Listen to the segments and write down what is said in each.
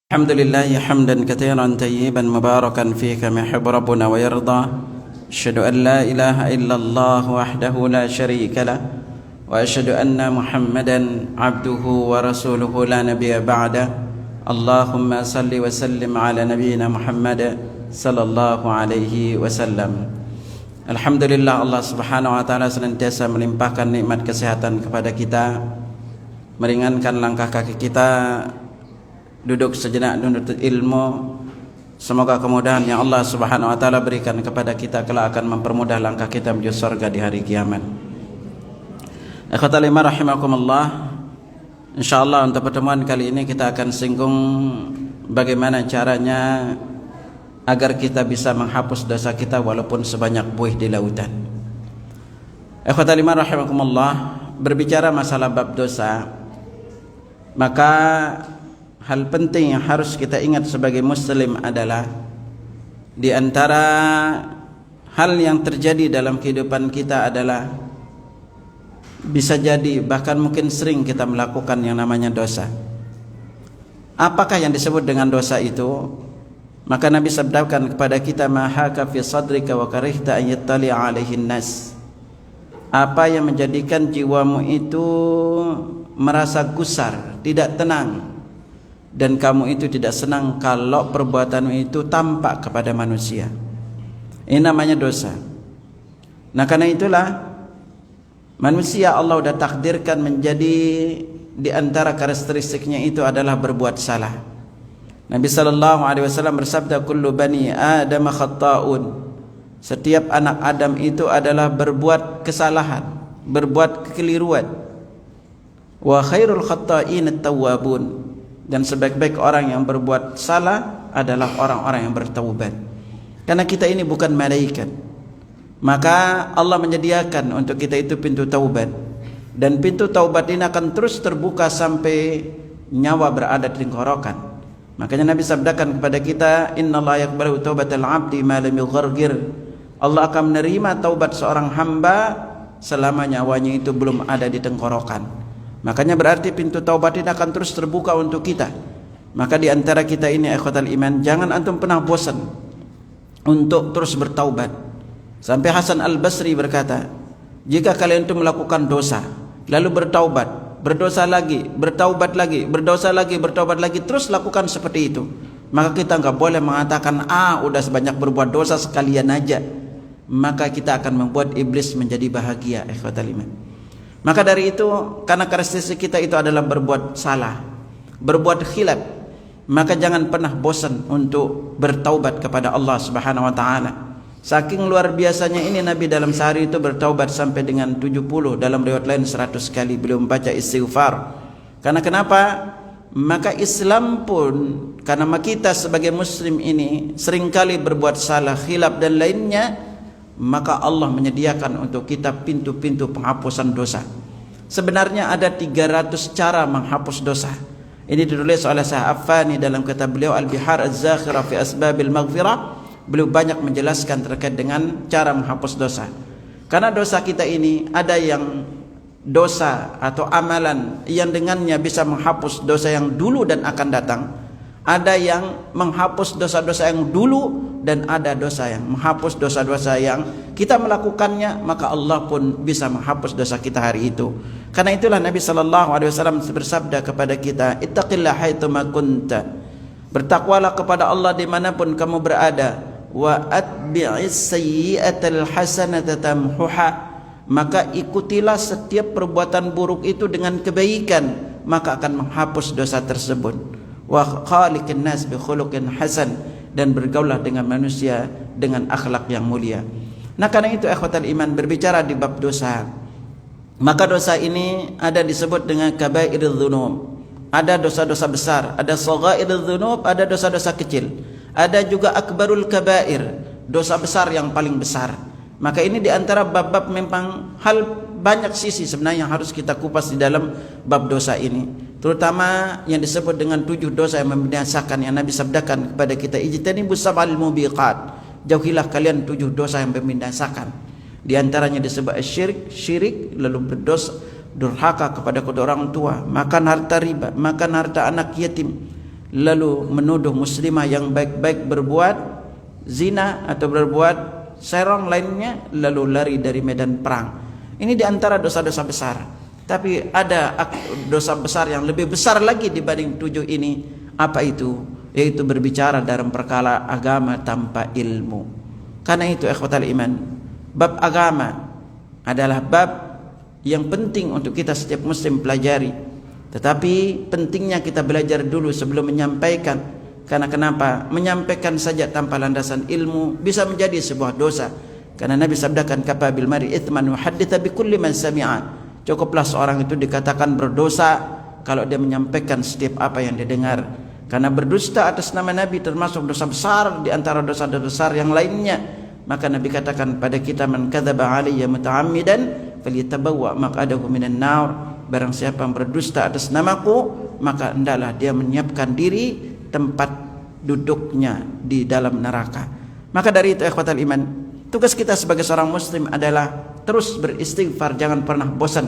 الحمد لله حمدا كثيرا طيبا مباركا فيه كما يحب ربنا ويرضى. أشهد أن لا إله إلا الله وحده لا شريك له وأشهد أن محمدا عبده ورسوله لا نبي بعده. اللهم صل وسلم على نبينا محمد صلى الله عليه وسلم. Alhamdulillah, Allah Subhanahu wa taala senantiasa melimpahkan nikmat kesehatan kepada kita, meringankan langkah kaki kita, duduk sejenak menuntut ilmu. Semoga kemudahan yang Allah Subhanahu wa taala berikan kepada kita kelak akan mempermudah langkah kita menuju surga di hari kiamat. Ikhwatal iman rahimakumullah. Insyaallah untuk pertemuan kali ini kita akan singgung bagaimana caranya agar kita bisa menghapus dosa kita walaupun sebanyak buih di lautan. Ikhwatal iman rahimakumullah, berbicara masalah bab dosa, maka hal penting yang harus kita ingat sebagai muslim adalah di antara hal yang terjadi dalam kehidupan kita adalah bisa jadi bahkan mungkin sering kita melakukan yang namanya dosa. Apakah yang disebut dengan dosa itu? Maka Nabi sabdakan kepada kita, ma haka fi sadrika wa karihta an yattali alaihin nas. Apa yang menjadikan jiwamu itu merasa gusar, tidak tenang, dan kamu itu tidak senang kalau perbuatanmu itu tampak kepada manusia. Ini namanya dosa. Nah, karena itulah manusia Allah sudah takdirkan menjadi di antara karakteristiknya itu adalah berbuat salah. Nabi sallallahu alaihi wasallam bersabda, kullu bani Adam khata'un. Setiap anak Adam itu adalah berbuat kesalahan, berbuat kekeliruan. Wa khairul khata'in at-tawwabun. Dan sebaik-baik orang yang berbuat salah adalah orang-orang yang bertaubat. Karena kita ini bukan malaikat, maka Allah menyediakan untuk kita itu pintu taubat. Dan pintu taubat ini akan terus terbuka sampai nyawa berada di tenggorokan. Makanya Nabi sabdakan kepada kita, innallaha yaqbalu taubatal 'abdi ma lam yughargir. Allah akan menerima taubat seorang hamba selama nyawanya itu belum ada di tenggorokan. Makanya berarti pintu taubat ini akan terus terbuka untuk kita. Maka di antara kita ini ikhwatal iman, jangan antum pernah bosan untuk terus bertaubat. Sampai Hasan Al-Basri berkata, jika kalian itu melakukan dosa lalu bertaubat, berdosa lagi, bertaubat lagi, berdosa lagi, bertaubat lagi, terus lakukan seperti itu, maka kita enggak boleh mengatakan, udah sebanyak berbuat dosa sekalian aja. Maka kita akan membuat iblis menjadi bahagia, ikhwatal iman. Maka dari itu, karena karakteristik kita itu adalah berbuat salah, berbuat khilaf, maka jangan pernah bosan untuk bertaubat kepada Allah Subhanahu wa taala. Saking luar biasanya ini Nabi dalam sehari itu bertaubat sampai dengan 70, dalam riwayat lain 100 kali beliau membaca istighfar. Karena kenapa? Maka Islam pun, karena kita sebagai muslim ini seringkali berbuat salah, khilaf dan lainnya, maka Allah menyediakan untuk kita pintu-pintu penghapusan dosa. Sebenarnya ada 300 cara menghapus dosa. Ini ditulis oleh Syekh Affani dalam kitab beliau Al-Bihar Az-Zakhirah fi Asbabil Maghfirah. Beliau banyak menjelaskan terkait dengan cara menghapus dosa. Karena dosa kita ini ada yang dosa atau amalan yang dengannya bisa menghapus dosa yang dulu dan akan datang. Ada yang menghapus dosa-dosa yang dulu, dan ada dosa yang menghapus dosa-dosa yang kita melakukannya, maka Allah pun bisa menghapus dosa kita hari itu. Karena itulah Nabi sallallahu alaihi wasallam bersabda kepada kita, ittaqillaha haitsuma kunta. Bertakwalah kepada Allah dimanapun kamu berada. Wa atbi'is sayyi'atal hasanata tamhuha. Maka ikutilah setiap perbuatan buruk itu dengan kebaikan, maka akan menghapus dosa tersebut. Wa khaliqin nas bi khuluqin hasan. Dan bergaulah dengan manusia dengan akhlak yang mulia. Nah, karena itu ikhwatal iman, berbicara di bab dosa, maka dosa ini ada disebut dengan kabairudz dzunub. Ada dosa-dosa besar, ada shaghairudz dzunub, ada dosa-dosa kecil. Ada juga akbarul kabair, dosa besar yang paling besar. Maka ini di antara bab-bab memang hal banyak sisi sebenarnya yang harus kita kupas di dalam bab dosa ini. Terutama yang disebut dengan 7 dosa yang membinasakan, yang Nabi sabdakan kepada kita, ijtanibus sab'al mubiqat. Jauhilah kalian 7 dosa yang membinasakan. Di antaranya disebut syirik, lalu berdosa durhaka kepada kedua orang tua, makan harta riba, makan harta anak yatim, lalu menuduh muslimah yang baik-baik berbuat zina atau berbuat serong lainnya, lalu lari dari medan perang. Ini diantara dosa-dosa besar. Tapi ada dosa besar yang lebih besar lagi dibanding 7 ini. Apa itu? Yaitu berbicara dalam perkara agama tanpa ilmu. Karena itu ikhwatal iman, bab agama adalah bab yang penting untuk kita setiap muslim pelajari. Tetapi pentingnya kita belajar dulu sebelum menyampaikan. Karena kenapa? Menyampaikan saja tanpa landasan ilmu bisa menjadi sebuah dosa. Karena Nabi sabdakan, kafa bil mar'i itsman wa hadditha bi kulli man sami'a. Cukuplah seorang itu dikatakan berdosa kalau dia menyampaikan setiap apa yang dia dengar. Karena berdusta atas nama Nabi termasuk dosa besar di antara dosa-dosa besar yang lainnya. Maka Nabi katakan pada kita, man kadzaba alayya muta'ammidan falyatabawwa maq'adahu minan nar. Barang siapa yang berdusta atas namaku, maka hendaklah dia menyiapkan diri tempat duduknya di dalam neraka. Maka dari itu ikhwatal iman, tugas kita sebagai seorang muslim adalah terus beristighfar, jangan pernah bosan.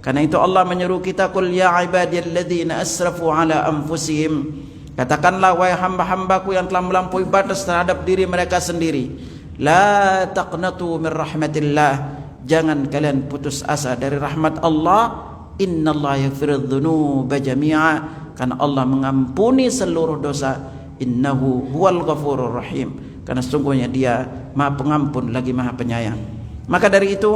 Karena itu Allah menyuruh kita, qul ya ibadiyalladzina asrafu ala anfusihim. Katakanlah wahai hamba-hambaku yang telah melampaui batas terhadap diri mereka sendiri, la taqnatu min rahmatillah. Jangan kalian putus asa dari rahmat Allah. Innallaha yaghfirudz dzunuba jami'a. Karena Allah mengampuni seluruh dosa. Innahu huwal ghafurur rahim. Karena sungguhnya Dia Maha Pengampun lagi Maha Penyayang. Maka dari itu,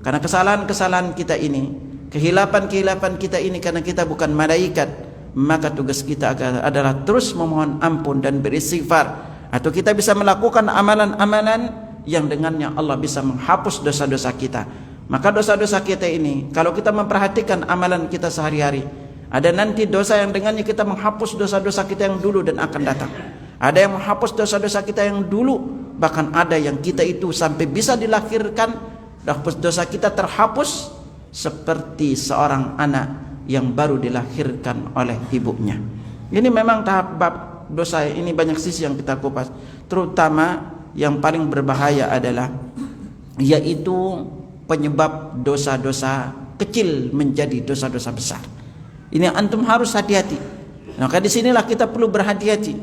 karena kesalahan-kesalahan kita ini, kehilapan-kehilapan kita ini, karena kita bukan malaikat, maka tugas kita adalah terus memohon ampun dan beristighfar. Atau kita bisa melakukan amalan-amalan yang dengannya Allah bisa menghapus dosa-dosa kita. Maka dosa-dosa kita ini, kalau kita memperhatikan amalan kita sehari-hari, ada nanti dosa yang dengannya kita menghapus dosa-dosa kita yang dulu dan akan datang. Ada yang menghapus dosa-dosa kita yang dulu, bahkan ada yang kita itu sampai bisa dilahirkan, dosa kita terhapus seperti seorang anak yang baru dilahirkan oleh ibunya. Ini memang tahap bab dosa ini banyak sisi yang kita kupas. Terutama yang paling berbahaya adalah yaitu penyebab dosa-dosa kecil menjadi dosa-dosa besar. Ini antum harus hati-hati. Maka disinilah kita perlu berhati-hati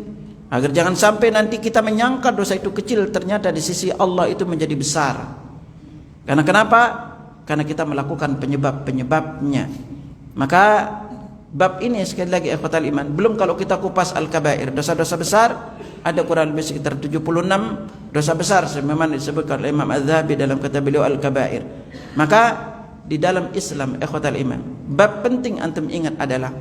agar jangan sampai nanti kita menyangka dosa itu kecil, ternyata di sisi Allah itu menjadi besar. Karena kenapa? Karena kita melakukan penyebab-penyebabnya. Maka bab ini sekali lagi ikhwatal iman, belum kalau kita kupas al-kabair, dosa-dosa besar, ada kurang lebih sekitar 76 dosa besar memang disebutkan oleh Imam Az-Zahabi dalam kitab beliau Al-Kabair. Maka di dalam Islam ikhwatal iman, bab penting antum ingat adalah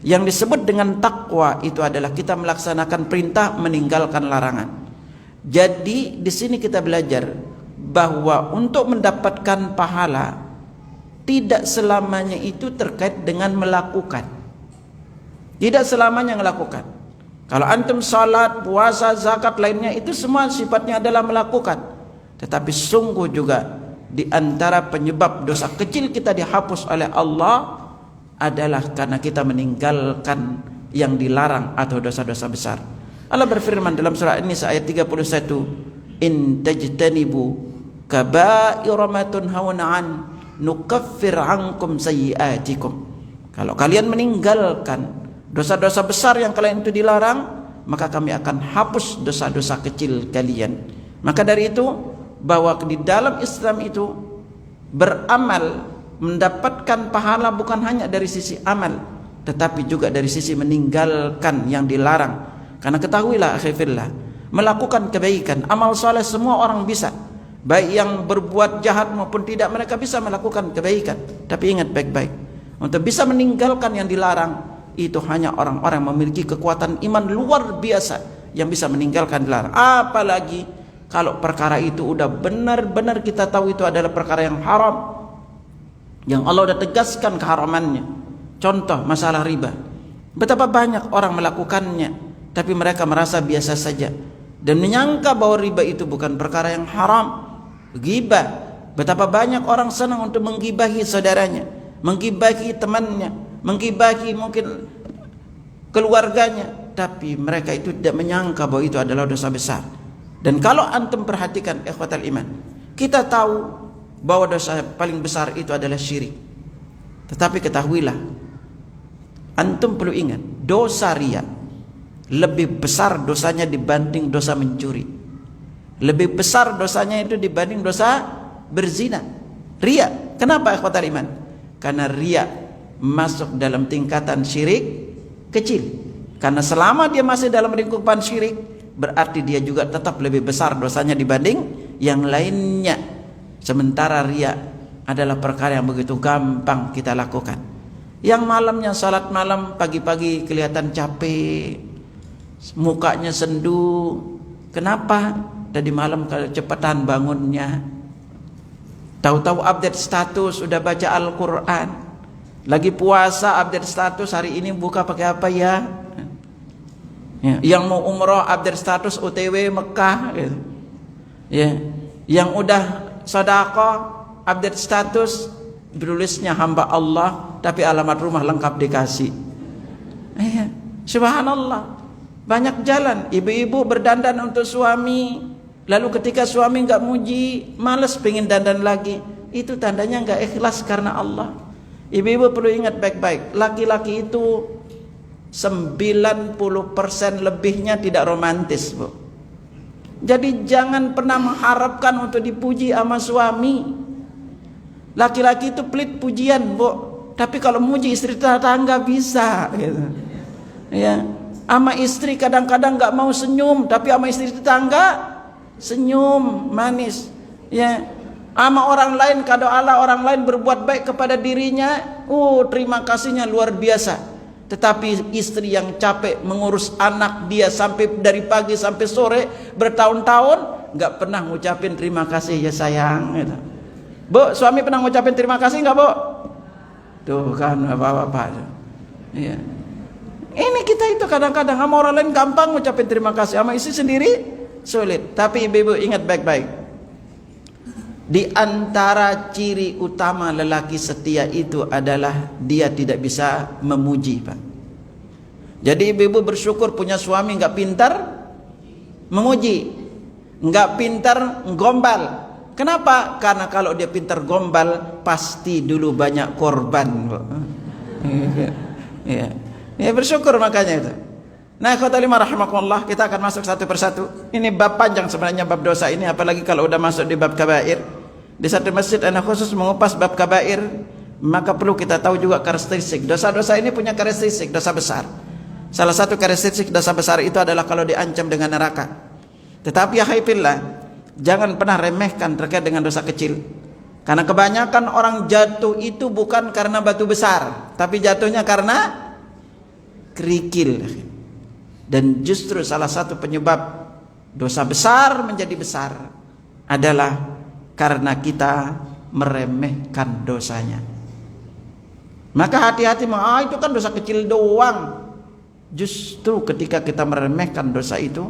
yang disebut dengan takwa itu adalah kita melaksanakan perintah, meninggalkan larangan. Jadi di sini kita belajar bahwa untuk mendapatkan pahala tidak selamanya itu terkait dengan melakukan. Tidak selamanya melakukan. Kalau antum salat, puasa, zakat lainnya itu semua sifatnya adalah melakukan. Tetapi sungguh juga di antara penyebab dosa kecil kita dihapus oleh Allah adalah karena kita meninggalkan yang dilarang atau dosa-dosa besar. Allah berfirman dalam surah An-Nisa ayat 31, in tajtanibu kaba'ira ma tunhauna an nukaffir ankum sayyi'atikum. Kalau kalian meninggalkan dosa-dosa besar yang kalian itu dilarang, maka kami akan hapus dosa-dosa kecil kalian. Maka dari itu, bahwa di dalam Islam itu beramal mendapatkan pahala bukan hanya dari sisi amal, tetapi juga dari sisi meninggalkan yang dilarang. Karena ketahuilah akhirnya, melakukan kebaikan, amal soleh semua orang bisa, baik yang berbuat jahat maupun tidak, mereka bisa melakukan kebaikan. Tapi ingat baik-baik, untuk bisa meninggalkan yang dilarang, itu hanya orang-orang memiliki kekuatan iman luar biasa yang bisa meninggalkan dilarang. Apalagi kalau perkara itu udah benar-benar kita tahu itu adalah perkara yang haram, yang Allah udah tegaskan keharamannya. Contoh masalah riba. Betapa banyak orang melakukannya, tapi mereka merasa biasa saja dan menyangka bahwa riba itu bukan perkara yang haram. Ghibah, betapa banyak orang senang untuk menggibahi saudaranya, menggibahi temannya, menggibahi mungkin keluarganya, tapi mereka itu tidak menyangka bahwa itu adalah dosa besar. Dan kalau antum perhatikan ikhwatal iman, kita tahu bahwa dosa paling besar itu adalah syirik. Tetapi ketahuilah, antum perlu ingat, dosa riya lebih besar dosanya dibanding dosa mencuri. Lebih besar dosanya itu dibanding dosa berzina. Riya. Kenapa ikhwatal iman? Karena riya masuk dalam tingkatan syirik kecil. Karena selama dia masih dalam lingkupan syirik, berarti dia juga tetap lebih besar dosanya dibanding yang lainnya. Sementara riya adalah perkara yang begitu gampang kita lakukan. Yang malamnya salat malam, pagi-pagi kelihatan capek, mukanya sendu. Kenapa? Tadi malam kecepatan bangunnya. Tahu-tahu update status, udah baca Al-Quran. Lagi puasa update status, hari ini buka pakai apa ya? Yang mau umroh update status OTW Mekah gitu. Ya. Yang udah sedekah update status, tulisnya hamba Allah tapi alamat rumah lengkap dikasih. Subhanallah. Banyak jalan ibu-ibu berdandan untuk suami, lalu ketika suami enggak muji, malas pengen dandan lagi. Itu tandanya enggak ikhlas karena Allah. Ibu-ibu perlu ingat baik-baik, laki-laki itu 90% lebihnya tidak romantis, Bu. Jadi jangan pernah mengharapkan untuk dipuji sama suami. Laki-laki itu pelit pujian, Bu. Tapi kalau muji istri tetangga bisa gitu. Ya. Sama istri kadang-kadang enggak mau senyum, tapi sama istri tetangga senyum manis. Ya. Sama orang lain, kado Allah orang lain berbuat baik kepada dirinya, terima kasihnya luar biasa. Tetapi istri yang capek mengurus anak dia sampai dari pagi sampai sore bertahun-tahun, nggak pernah ngucapin terima kasih ya sayang gitu. Bu, suami pernah ngucapin terima kasih nggak, Bu? Tuh kan bapak-bapak. Iya. Ini kita itu kadang-kadang sama orang lain gampang ngucapin terima kasih, sama istri sendiri sulit. Tapi ibu-ibu ingat baik-baik. Di antara ciri utama lelaki setia itu adalah dia tidak bisa memuji, Pak. Jadi ibu-ibu bersyukur punya suami enggak pintar memuji, enggak pintar gombal. Kenapa? Karena kalau dia pintar gombal pasti dulu banyak korban, Pak. Ya, bersyukur makanya itu. Nah, khotimah rahimakumullah, kita akan masuk satu persatu. Ini bab panjang sebenarnya bab dosa ini, apalagi kalau udah masuk di bab kabair. Di satu masjid ana khusus mengupas bab kabair, maka perlu kita tahu juga karakteristik. Dosa-dosa ini punya karakteristik dosa besar. Salah satu karakteristik dosa besar itu adalah kalau diancam dengan neraka. Tetapi ya haifillah, jangan pernah remehkan terkait dengan dosa kecil. Karena kebanyakan orang jatuh itu bukan karena batu besar, tapi jatuhnya karena kerikil. Dan justru salah satu penyebab dosa besar menjadi besar adalah karena kita meremehkan dosanya. Maka hati-hati, itu kan dosa kecil doang. Justru ketika kita meremehkan dosa itu,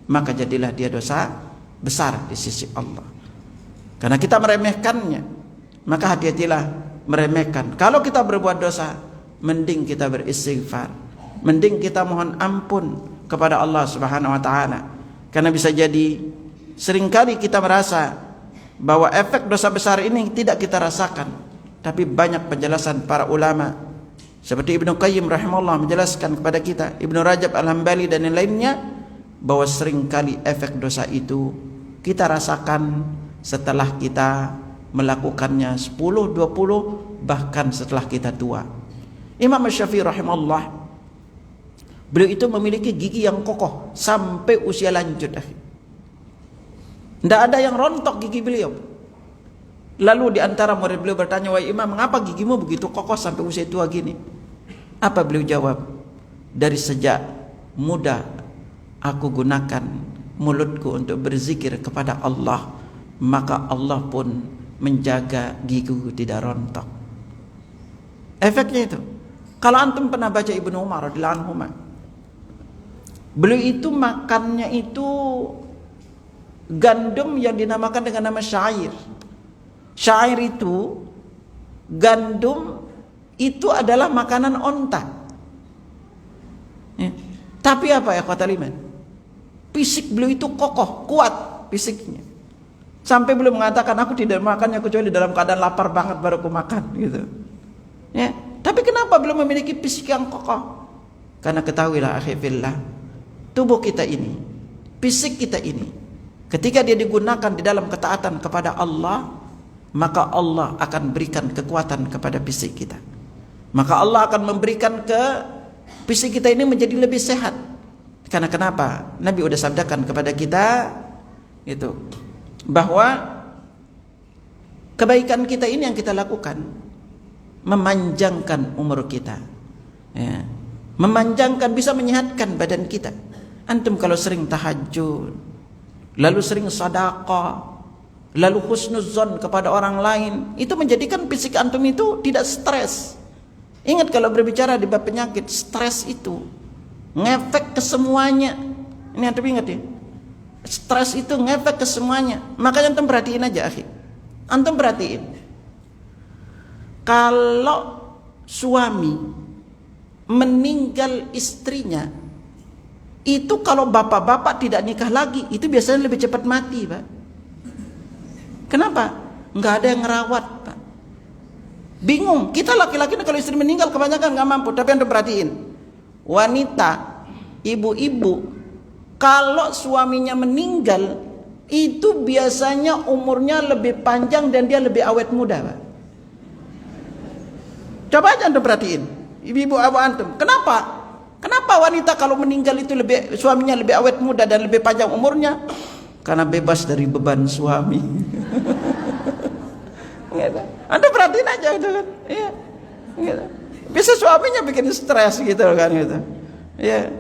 maka jadilah dia dosa besar di sisi Allah. Karena kita meremehkannya, maka hati-hatilah meremehkan. Kalau kita berbuat dosa, mending kita beristighfar, mending kita mohon ampun kepada Allah Subhanahu wa taala. Karena bisa jadi seringkali kita merasa bahwa efek dosa besar ini tidak kita rasakan, tapi banyak penjelasan para ulama seperti Ibnu Qayyim rahimahullah menjelaskan kepada kita, Ibnu Rajab Al-Hambali dan yang lainnya, bahwa seringkali efek dosa itu kita rasakan setelah kita melakukannya 10, 20, bahkan setelah kita tua. Imam Syafi'i rahimahullah, beliau itu memiliki gigi yang kokoh sampai usia lanjut. Tidak ada yang rontok gigi beliau. Lalu di antara murid beliau bertanya, "Wahai Imam, mengapa gigimu begitu kokoh sampai usia tua gini?" Apa beliau jawab? "Dari sejak muda aku gunakan mulutku untuk berzikir kepada Allah, maka Allah pun menjaga gigiku tidak rontok." Efeknya itu. Kalau antum pernah baca Ibnu Umar radhiyallahu anhu, beliau itu makannya itu gandum yang dinamakan dengan nama syair. Syair itu, gandum itu adalah makanan onta. Ya. Tapi apa ya kata liman? Fisik beliau itu kokoh, kuat fisiknya. Sampai beliau mengatakan, aku tidak makannya kecuali dalam keadaan lapar banget baru aku makan gitu. Ya. Tapi kenapa beliau memiliki fisik yang kokoh? Karena ketahuilah akhi fillah, tubuh kita ini, fisik kita ini, ketika dia digunakan di dalam ketaatan kepada Allah, maka Allah akan berikan kekuatan kepada fisik kita. Maka Allah akan memberikan fisik kita ini menjadi lebih sehat. Karena kenapa? Nabi sudah sabdakan kepada kita itu bahwa kebaikan kita ini yang kita lakukan memanjangkan umur kita, ya. Memanjangkan, bisa menyehatkan badan kita. Antum kalau sering tahajud, lalu sering sedekah, lalu husnuzon kepada orang lain, itu menjadikan fisik antum itu tidak stres. Ingat kalau berbicara di bab penyakit, stres itu ngefek ke semuanya. Ini antum ingat ya, stres itu ngefek ke semuanya. Makanya antum perhatiin aja, akhi. Antum perhatiin, kalau suami meninggal istrinya, itu kalau bapak-bapak tidak nikah lagi, itu biasanya lebih cepat mati, Pak. Kenapa? Nggak ada yang ngerawat, Pak. Bingung. Kita laki-laki kalau istri meninggal kebanyakan nggak mampu. Tapi anda perhatiin, wanita, ibu-ibu, kalau suaminya meninggal, itu biasanya umurnya lebih panjang dan dia lebih awet muda, Pak. Coba aja anda perhatiin, ibu-ibu antum. Kenapa? Kenapa wanita kalau meninggal itu suaminya lebih awet muda dan lebih panjang umurnya? Karena bebas dari beban suami. Anda perhatiin aja gitu kan. Iya. Gitu. Bisa suaminya bikin stres gitu kan gitu. Iya.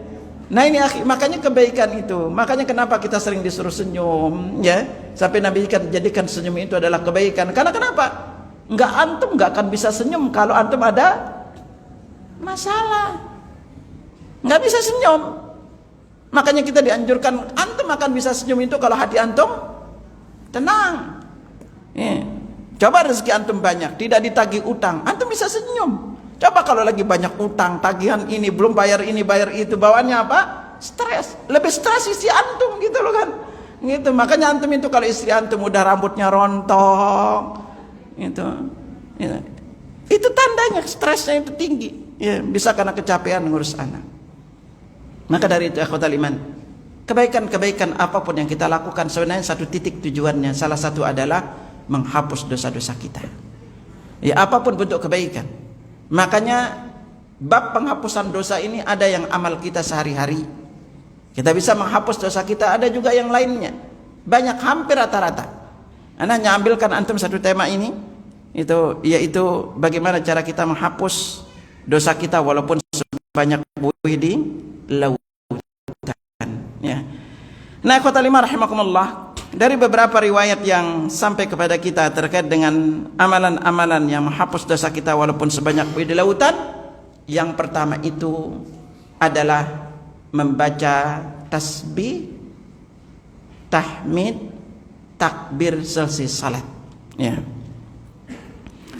Nah ini akhi, makanya kebaikan itu. Makanya kenapa kita sering disuruh senyum, ya? Sampai Nabi kan jadikan senyum itu adalah kebaikan. Karena kenapa? Antum nggak akan bisa senyum kalau antum ada masalah. Nggak bisa senyum. Makanya kita dianjurkan antum akan bisa senyum itu kalau hati antum tenang. Ya. Coba rezeki antum banyak, tidak ditagih utang, antum bisa senyum. Coba kalau lagi banyak utang, tagihan ini belum bayar ini bayar itu, bawaannya apa? Stres. Lebih stres isi antum gitu loh kan. Gitu. Makanya antum itu kalau istri antum udah rambutnya rontok, gitu. Ya. Itu tandanya stresnya itu tinggi. Ya, bisa karena kecapean ngurus anak. Maka dari itu akhwatal iman, kebaikan-kebaikan apapun yang kita lakukan sebenarnya satu titik tujuannya, salah satu adalah menghapus dosa-dosa kita. Ya, apapun bentuk kebaikan. Makanya bab penghapusan dosa ini ada yang amal kita sehari-hari. Kita bisa menghapus dosa kita, ada juga yang lainnya. Banyak, hampir rata-rata. Ana hanya ambilkan antum satu tema ini, yaitu bagaimana cara kita menghapus dosa kita walaupun sebanyak buih di lautan. Ya. Nah, ikhwatal iman rahimakumullah, dari beberapa riwayat yang sampai kepada kita terkait dengan amalan-amalan yang menghapus dosa kita walaupun sebanyak buih di lautan, yang pertama itu adalah membaca tasbih, tahmid, takbir selesai salat. Ya.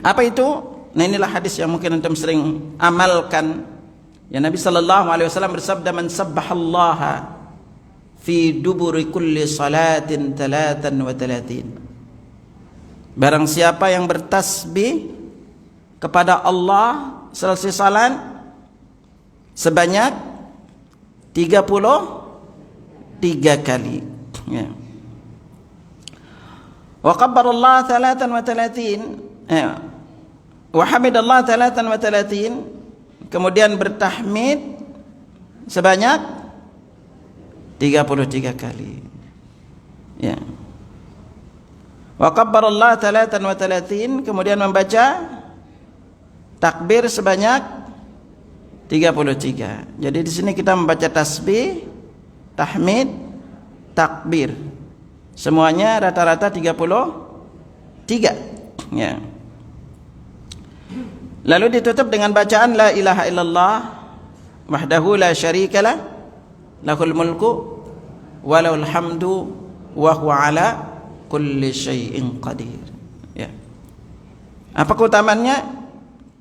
Apa itu? Nah, inilah hadis yang mungkin antum sering amalkan. Ya, Nabi sallallahu alaihi wasallam bersabda, "Man sabbahallaha fi duburi kulli salatin 33." Barang siapa yang bertasbih kepada Allah selesai salat sebanyak 33 kali. Ya. Wa kabbarallaha 33. Ya. Wa hamidallah 33. Kemudian bertahmid sebanyak 33 kali. Ya. Wa kabbarallah 33, kemudian membaca takbir sebanyak 33. Jadi di sini kita membaca tasbih, tahmid, takbir. Semuanya rata-rata 33. Ya. Lalu ditutup dengan bacaan la ilaha illallah wahdahu la syarikalah lahul mulku wa lahul hamdu wa huwa ala kulli syai'in qadir. Ya. Apa keutamaannya?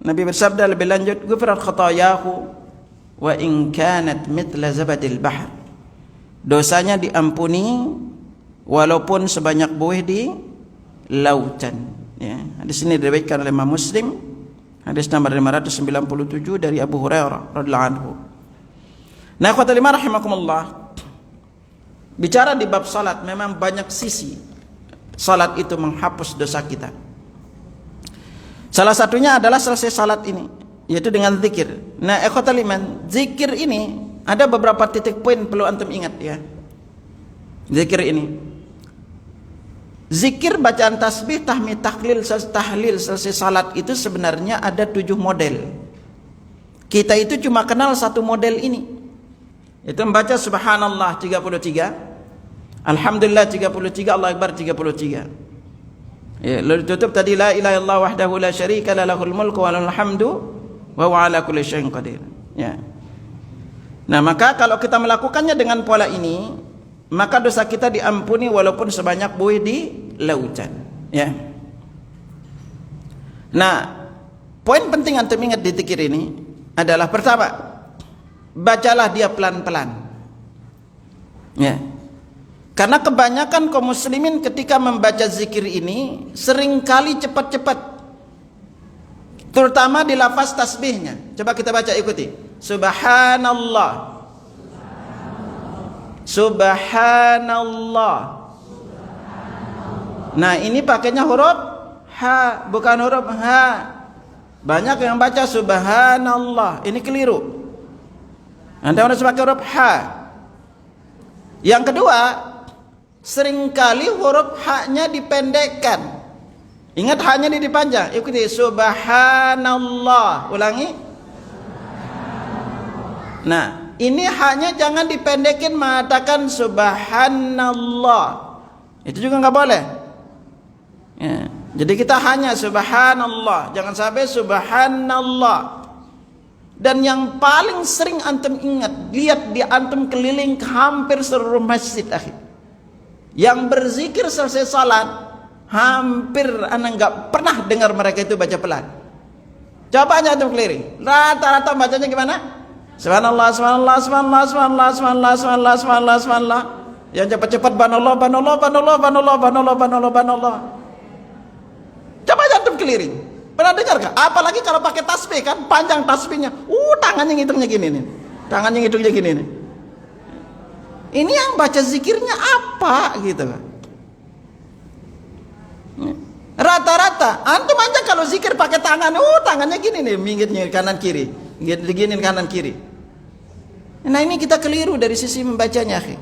Nabi bersabda lebih lanjut, "Ghufirat khatayahu wa in kanat mithla zabadil bahr." Dosanya diampuni walaupun sebanyak buih di lautan. Ya. Hadis ini diriwayatkan oleh Imam Muslim. Hadis nomor 597 dari Abu Hurairah radhiyallahu anhu. Nah, ikhwatal iman rahimakumullah, bicara di bab salat, memang banyak sisi salat itu menghapus dosa kita. Salah satunya adalah selesai salat ini, yaitu dengan zikir. Nah, ikhwatal iman, zikir ini ada beberapa titik poin perlu antum ingat ya. Zikir ini, zikir bacaan tasbih, tahmid, tahlil, selesai salat itu sebenarnya ada 7 model. Kita itu cuma kenal satu model ini, itu membaca subhanallah 33, alhamdulillah 33, Allah akbar 33. Ya, lalu tutup tadi la ilaha illallah wahdahu la syarika la lahul mulku wa lahul hamdu wa huwa ala kulli syai'in qadir. Ya. Nah, maka kalau kita melakukannya dengan pola ini, maka dosa kita diampuni walaupun sebanyak buih di lautan. Ya. Nah, poin penting antum ingat di zikir ini adalah pertama, bacalah dia pelan-pelan. Ya. Karena kebanyakan kaum muslimin ketika membaca zikir ini seringkali cepat-cepat, terutama di lafaz tasbihnya. Coba kita baca, ikuti. Subhanallah, subhanallah. Nah, ini pakainya huruf ha, bukan huruf ha. Banyak yang baca subhanallah, ini keliru. Anda harus pakai huruf ha. Yang kedua, seringkali huruf haknya dipendekkan. Ingat, haknya dipanjang. Ikuti subhanallah. Ulangi. Nah, ini haknya jangan dipendekin mengatakan subhanallah. Itu juga nggak boleh. Ya. Jadi kita hanya subhanallah, jangan sampai subhanallah. Dan yang paling sering antum ingat, lihat di antum keliling ke hampir seluruh masjid, akhi, yang berzikir selesai salat, hampir anda nggak pernah dengar mereka itu baca pelan. Coba aja antum keliling, rata-rata bacanya gimana? Subhanallah, subhanallah, subhanallah, subhanallah, subhanallah, subhanallah, subhanallah, subhanallah. Yang cepat-cepat banallah, banallah, banallah, banallah, banallah, banallah, banallah. Coba aja antum keliling. Pernah dengar gak? Apalagi kalau pakai tasbih, kan panjang tasbihnya. Tangannya ngitungnya gini nih. Tangannya ngitungnya gini nih. Ini yang baca zikirnya apa gitu kan? Rata-rata antum aja kalau zikir pakai tangan, tangannya gini nih, minggirnya kanan kiri, gini kanan kiri. Nah, ini kita keliru dari sisi membacanya, akhi.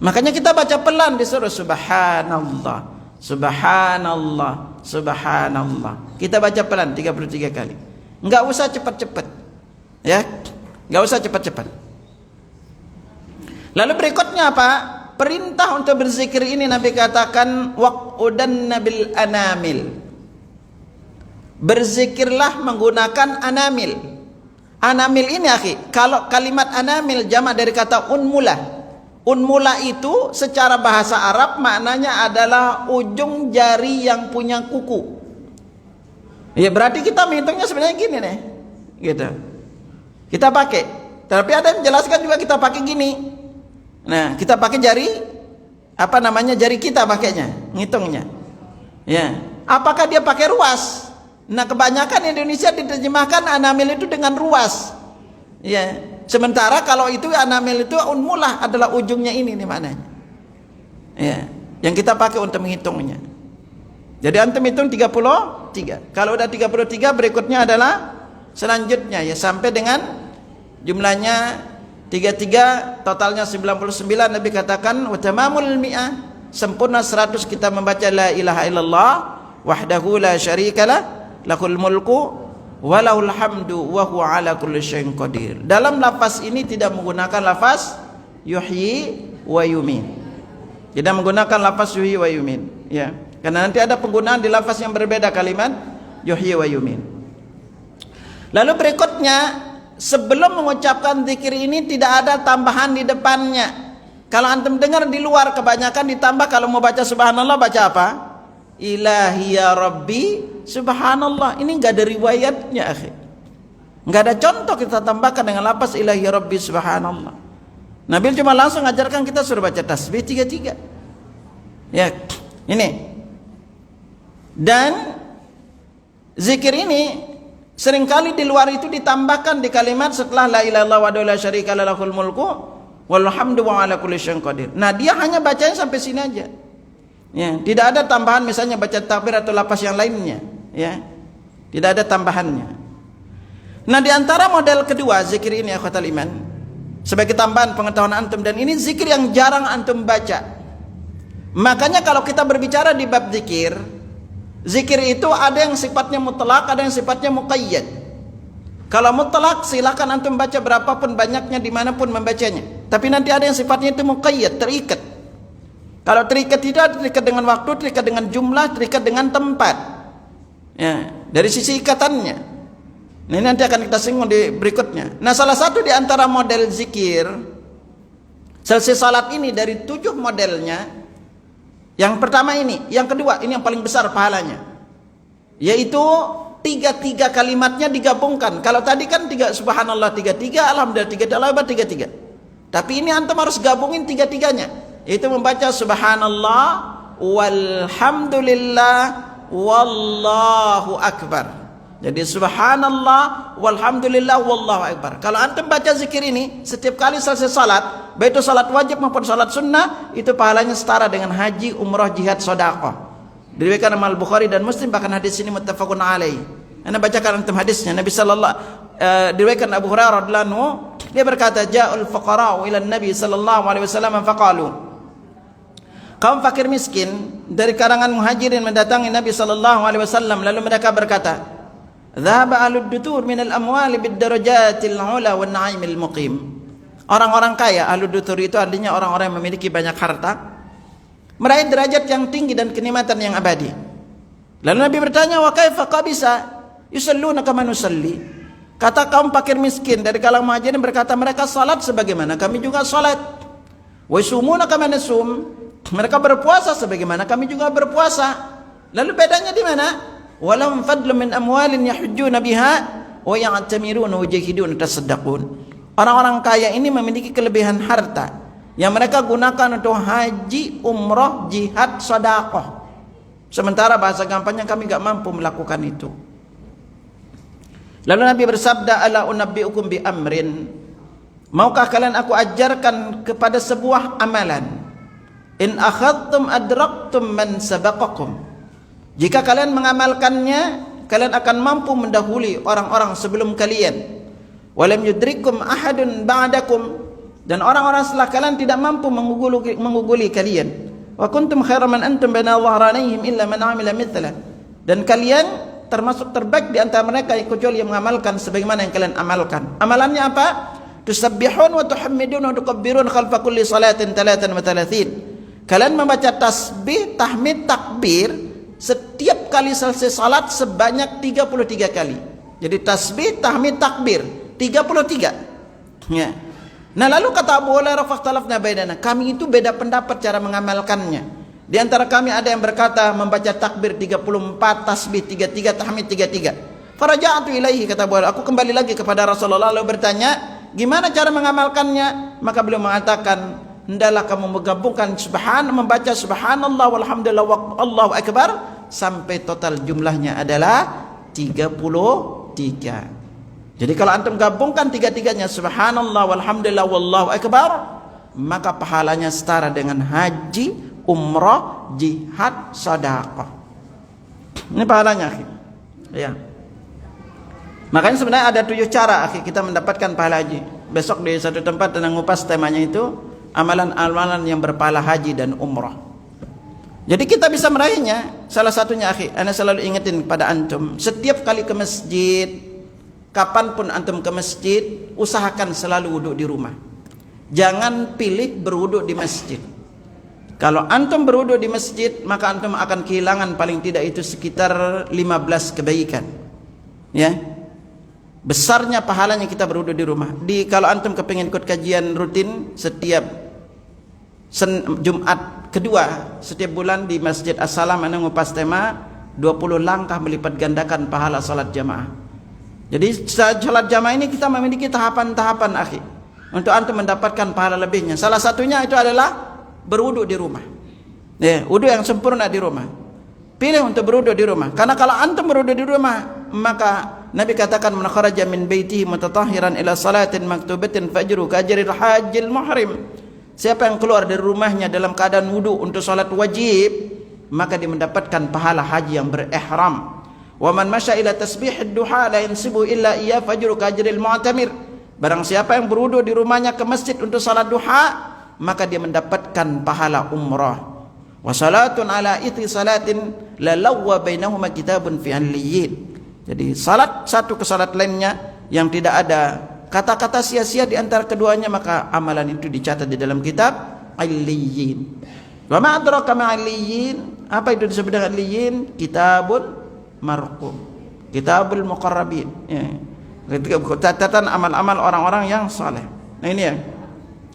Makanya kita baca pelan, disuruh subhanallah, subhanallah, subhanallah. Kita baca pelan 33 kali. Enggak usah cepat-cepat. Ya, enggak usah cepat-cepat. Lalu berikutnya apa? Perintah untuk berzikir ini Nabi katakan waqudanna bil anamil. Berzikirlah menggunakan anamil. Anamil ini, akhi, kalau kalimat anamil jamak dari kata unmula. Unmula itu secara bahasa Arab maknanya adalah ujung jari yang punya kuku. Ya, berarti kita menghitungnya sebenarnya gini nih. Gitu. Kita pakai. Tapi ada yang menjelaskan juga kita pakai gini. Nah, kita pakai jari, apa namanya, jari kita pakainya, ngitungnya. Ya. Apakah dia pakai ruas? Nah, kebanyakan Indonesia diterjemahkan anamil itu dengan ruas. Ya. Sementara kalau itu anamil itu unmulah adalah ujungnya ini nih maknanya. Ya. Yang kita pakai untuk menghitungnya. Jadi antum hitung 33. Kalau udah 33, berikutnya adalah selanjutnya ya sampai dengan jumlahnya 33, totalnya 99. Nabi katakan wa tamamul mi'ah, sempurna 100 kita membaca la ilaha illallah wahdahu la syarikalah lahul mulku wa lahul hamdu wa huwa ala kulli syai'in qadir. Dalam lafaz ini tidak menggunakan lafaz yuhyi wa yumin. Tidak menggunakan lafaz yuhyi wa yumin, ya. Karena nanti ada penggunaan di lafaz yang berbeda kalimat yuhyi wa yumin. Lalu berikutnya, sebelum mengucapkan zikir ini tidak ada tambahan di depannya. Kalau antum dengar di luar kebanyakan ditambah, kalau mau baca subhanallah baca apa? Ilahi ya Rabbi subhanallah. Ini enggak ada riwayatnya, akhi. Enggak ada contoh kita tambahkan dengan lafaz ilahi ya Rabbi subhanallah. Nabi cuma langsung ajarkan kita suruh baca tasbih 33. Ya, ini. Dan zikir ini seringkali di luar itu ditambahkan di kalimat setelah la ilaha illallah wa la syarika lahul mulku walhamdu wa ala kulli syai'in qadir. Nah, dia hanya bacanya sampai sini aja. Ya, tidak ada tambahan misalnya baca takbir atau lapas yang lainnya, ya. Tidak ada tambahannya. Nah, di antara model kedua zikir ini akhwatal iman, sebagai tambahan pengetahuan antum, dan ini zikir yang jarang antum baca. Makanya kalau kita berbicara di bab zikir, zikir itu ada yang sifatnya mutlak, ada yang sifatnya muqayyad. Kalau mutlak silakan antum baca berapapun banyaknya dimanapun membacanya. Tapi nanti ada yang sifatnya itu muqayyad, terikat. Kalau terikat tidak, terikat dengan waktu, terikat dengan jumlah, terikat dengan tempat. Ya, dari sisi ikatannya. Nah, ini nanti akan kita singgung di berikutnya. Nah, salah satu di antara model zikir selesai salat ini dari 7 modelnya, yang pertama ini, yang kedua ini yang paling besar pahalanya, yaitu tiga kalimatnya digabungkan. Kalau tadi kan subhanallah 33, alhamdulillah 33, Allahu akbar 33. Tapi ini antum harus gabungin tiga-tiganya, yaitu membaca subhanallah walhamdulillah wallahu akbar. Jadi subhanallah walhamdulillah wallahu akbar. Kalau antum baca zikir ini setiap kali selesai salat, baik itu salat wajib maupun salat sunnah, itu pahalanya setara dengan haji, umrah, jihad, sedekah. Diriwayatkan Imam Bukhari dan Muslim, bahkan hadis ini muttafaqun alaih. Ana bacakan antum hadisnya. Nabi diriwayatkan Abu Hurairah radhiyallahu anhu, dia berkata, ja'ul fuqara ila Nabi sallallahu alaihi wasallam faqalu, kaum fakir miskin dari kalangan muhajirin mendatangi Nabi sallallahu alaihi wasallam, lalu mereka berkata, dhahaba alud dutur minal amwali bid darajatil ula wan na'imil muqim. Orang-orang kaya, alud dutur itu artinya orang-orang yang memiliki banyak harta, meraih derajat yang tinggi dan kenikmatan yang abadi. Lalu Nabi bertanya, wa kaifa qabisa yusalluna kama nusalli? Kata kaum fakir miskin dari kalangan muhajirin berkata, mereka salat sebagaimana kami juga salat. Wa yusumuna kama nasum, mereka berpuasa sebagaimana kami juga berpuasa. Lalu bedanya di mana? Walam fadlu min amwalin yahujjuna biha wa ya'tamiruna wa yajhiduna tasaddaqun. Orang-orang kaya ini memiliki kelebihan harta yang mereka gunakan untuk haji, umrah, jihad, sedekah. Sementara bahasa gampangnya kami enggak mampu melakukan itu. Lalu Nabi bersabda, ala unabbiukum bi amrin, maukah kalian aku ajarkan kepada sebuah amalan, in akhadtum adraktum man sabaqakum, jika kalian mengamalkannya, kalian akan mampu mendahului orang-orang sebelum kalian. Walam yudrikum ahadun ba'dakum, dan orang-orang setelah kalian tidak mampu mengguguli kalian. Wa kuntum khairan man antum baina dhahranihim illa man 'amila mithla, dan kalian termasuk terbaik di antara mereka kecuali yang mengamalkan sebagaimana yang kalian amalkan. Amalannya apa? Tusabbihun wa tuhammidun wa tukabbirun khalfa kulli salatin 33. Kalian membaca tasbih, tahmid, takbir setiap kali selesai salat sebanyak 33 kali. Jadi tasbih, tahmid, takbir 33. Ya. Nah, lalu kata Abu Hurairah, fakhtalafna bainana, kami itu beda pendapat cara mengamalkannya. Di antara kami ada yang berkata membaca takbir 34, tasbih 33, tahmid 33. Faraja'tu ilaihi, kata Abu Hurairah, aku kembali lagi kepada Rasulullah lalu bertanya, gimana cara mengamalkannya? Maka beliau mengatakan, hendaklah kamu menggabungkan membaca subhanallah walhamdulillah wallahu akbar sampai total jumlahnya adalah 33. Jadi kalau antum gabungkan tiga-tiganya, subhanallah walhamdulillah wallahu akbar, maka pahalanya setara dengan haji, umrah, jihad, sedekah. Ini pahalanya, akhi. Ya. Makanya sebenarnya ada 7 cara, akhi, kita mendapatkan pahala haji. Besok di satu tempat tentang ngupas temanya itu amalan-amalan yang berpahala haji dan umrah. Jadi kita bisa meraihnya. Salah satunya, akhi, ana selalu ingetin kepada antum, setiap kali ke masjid, kapanpun antum ke masjid, usahakan selalu wudhu di rumah. Jangan pilih berwudhu di masjid. Kalau antum berwudhu di masjid, maka antum akan kehilangan paling tidak itu sekitar 15 kebaikan. Ya. Besarnya pahalanya kita berwudhu di rumah. Kalau antum kepingin ikut kajian rutin setiap Jumat kedua setiap bulan di Masjid As-Salam, ana ngupas tema 20 langkah melipat gandakan pahala salat jamaah. Jadi salat jamaah ini kita memiliki tahapan-tahapan, akhi, untuk antum mendapatkan pahala lebihnya. Salah satunya itu adalah berwudu di rumah. Ya, wudu yang sempurna di rumah. Pilih untuk berwudu di rumah. Karena kalau antum berwudu di rumah, maka Nabi katakan, man kharaja min baitihi mutatahhiran ila salatin maktubatin fajru ka ajril hajjil muhrim. Siapa yang keluar dari rumahnya dalam keadaan wudu untuk salat wajib, maka dia mendapatkan pahala haji yang berihram. Wa man masya ila tasbihid duha la yansibu illa iya fajru ka ajril mu'tamir. Barang siapa yang berwudu di rumahnya ke masjid untuk salat duha, maka dia mendapatkan pahala umrah. Wa salatun ala iti salatin la lawwa bainahuma kitabun fi aliyyin. Jadi salat satu ke salat lainnya yang tidak ada kata-kata sia-sia di antara keduanya, maka amalan itu dicatat di dalam kitab aliyyin. Wa ma adraka ma aliyyin? Apa itu disebut dengan aliyyin? Kitabun marqum, kitabul muqarrabin, ya. Catatan amal-amal orang-orang yang saleh. Nah ini ya,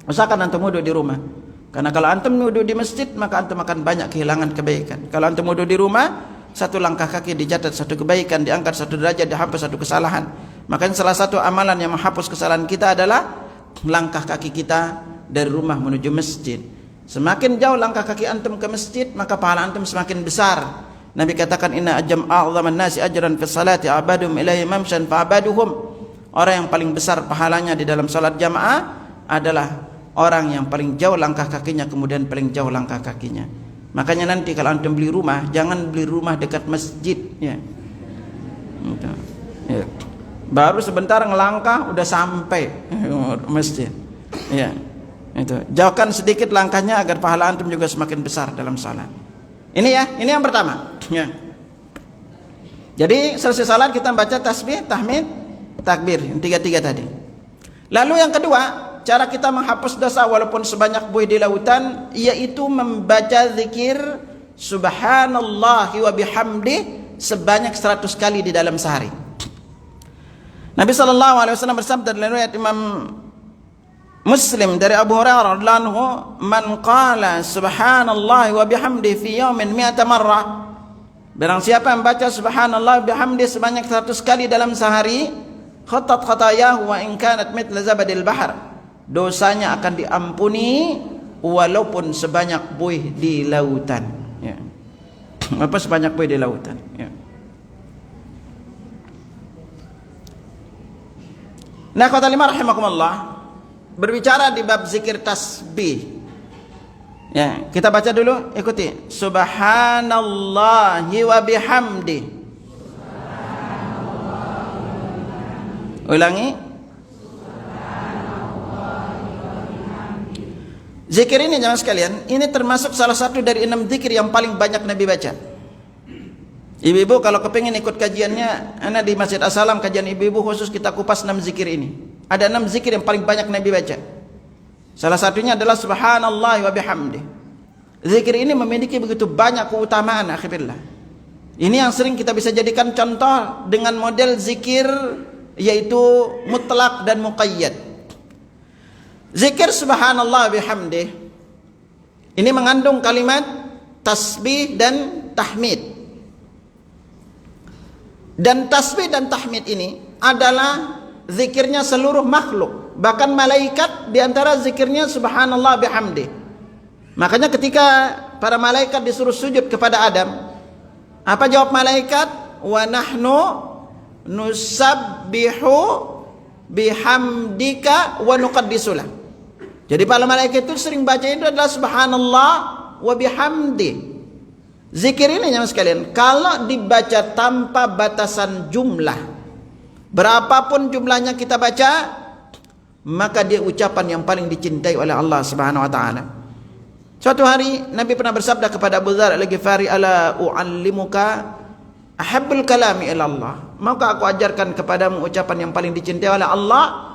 usahakan antum wudu di rumah. Karena kalau antum wudu di masjid, maka antum akan banyak kehilangan kebaikan. Kalau antum wudu di rumah, satu langkah kaki dicatat satu kebaikan, diangkat satu derajat, dihapus satu kesalahan. Makanya salah satu amalan yang menghapus kesalahan kita adalah langkah kaki kita dari rumah menuju masjid. Semakin jauh langkah kaki antum ke masjid, maka pahala antum semakin besar. Nabi katakan, inna ajam a'zaman nasi ajran fi salati abadum ilaihi mamshan fa abaduhum. Orang yang paling besar pahalanya di dalam salat jamaah adalah orang yang paling jauh langkah kakinya, kemudian paling jauh langkah kakinya. Makanya nanti kalau antum beli rumah, jangan beli rumah dekat masjid, ya. Ya. Baru sebentar ngelangkah udah sampai masjid. Ya. Itu. Jauhkan sedikit langkahnya agar pahala antum juga semakin besar dalam salat. Ini ya, ini yang pertama. Ya. Jadi selesai salat kita baca tasbih, tahmid, takbir, yang tiga-tiga tadi. Lalu yang kedua, cara kita menghapus dosa walaupun sebanyak buih di lautan, yaitu membaca zikir subhanallahi wa bihamdi sebanyak 100 kali di dalam sehari. Nabi SAW bersabda dalam riwayat Imam Muslim dari Abu Hurairah radhiyallahu anhu, man qala subhanallahi wa bihamdi fi yawmin 100 marrah. Barang siapa yang baca subhanallah bihamdi sebanyak 100 kali dalam sehari, khatat khatayahu wa in kanat mithla zabadil bahr. Dosanya akan diampuni walaupun sebanyak buih di lautan, ya. Apa sebanyak buih di lautan, ya. Nah, kata lima rahimakumullah, berbicara di bab zikir tasbih. Ya, kita baca dulu, ikuti. Subhanallahi wa bihamdi. Ulangi. Zikir ini jemaah sekalian, ini termasuk salah satu dari 6 zikir yang paling banyak Nabi baca. Ibu-ibu kalau kepingin ikut kajiannya, ana di Masjid As-Salam kajian ibu-ibu khusus kita kupas 6 zikir ini. Ada 6 zikir yang paling banyak Nabi baca. Salah satunya adalah subhanallah wa bihamdi. Zikir ini memiliki begitu banyak keutamaan, akhirullah. Ini yang sering kita bisa jadikan contoh dengan model zikir, yaitu mutlak dan muqayyad. Zikir subhanallah bihamdi ini mengandung kalimat tasbih dan tahmid. Dan tasbih dan tahmid ini adalah zikirnya seluruh makhluk, bahkan malaikat diantara zikirnya subhanallah bihamdi. Makanya ketika para malaikat disuruh sujud kepada Adam, apa jawab malaikat? Wa nahnu nusabbihu bihamdika wa nuqaddisulah. Jadi para malaikat itu sering baca itu adalah subhanallah wa bihamdi. Zikir ini jemaah sekalian, kalau dibaca tanpa batasan jumlah, berapapun jumlahnya kita baca, maka dia ucapan yang paling dicintai oleh Allah Subhanahu wa taala. Suatu hari Nabi pernah bersabda kepada Abu Dzar Al-Ghifari, ala uallimuka ahabbul kalami ila Allah. Maukah aku ajarkan kepadamu ucapan yang paling dicintai oleh Allah?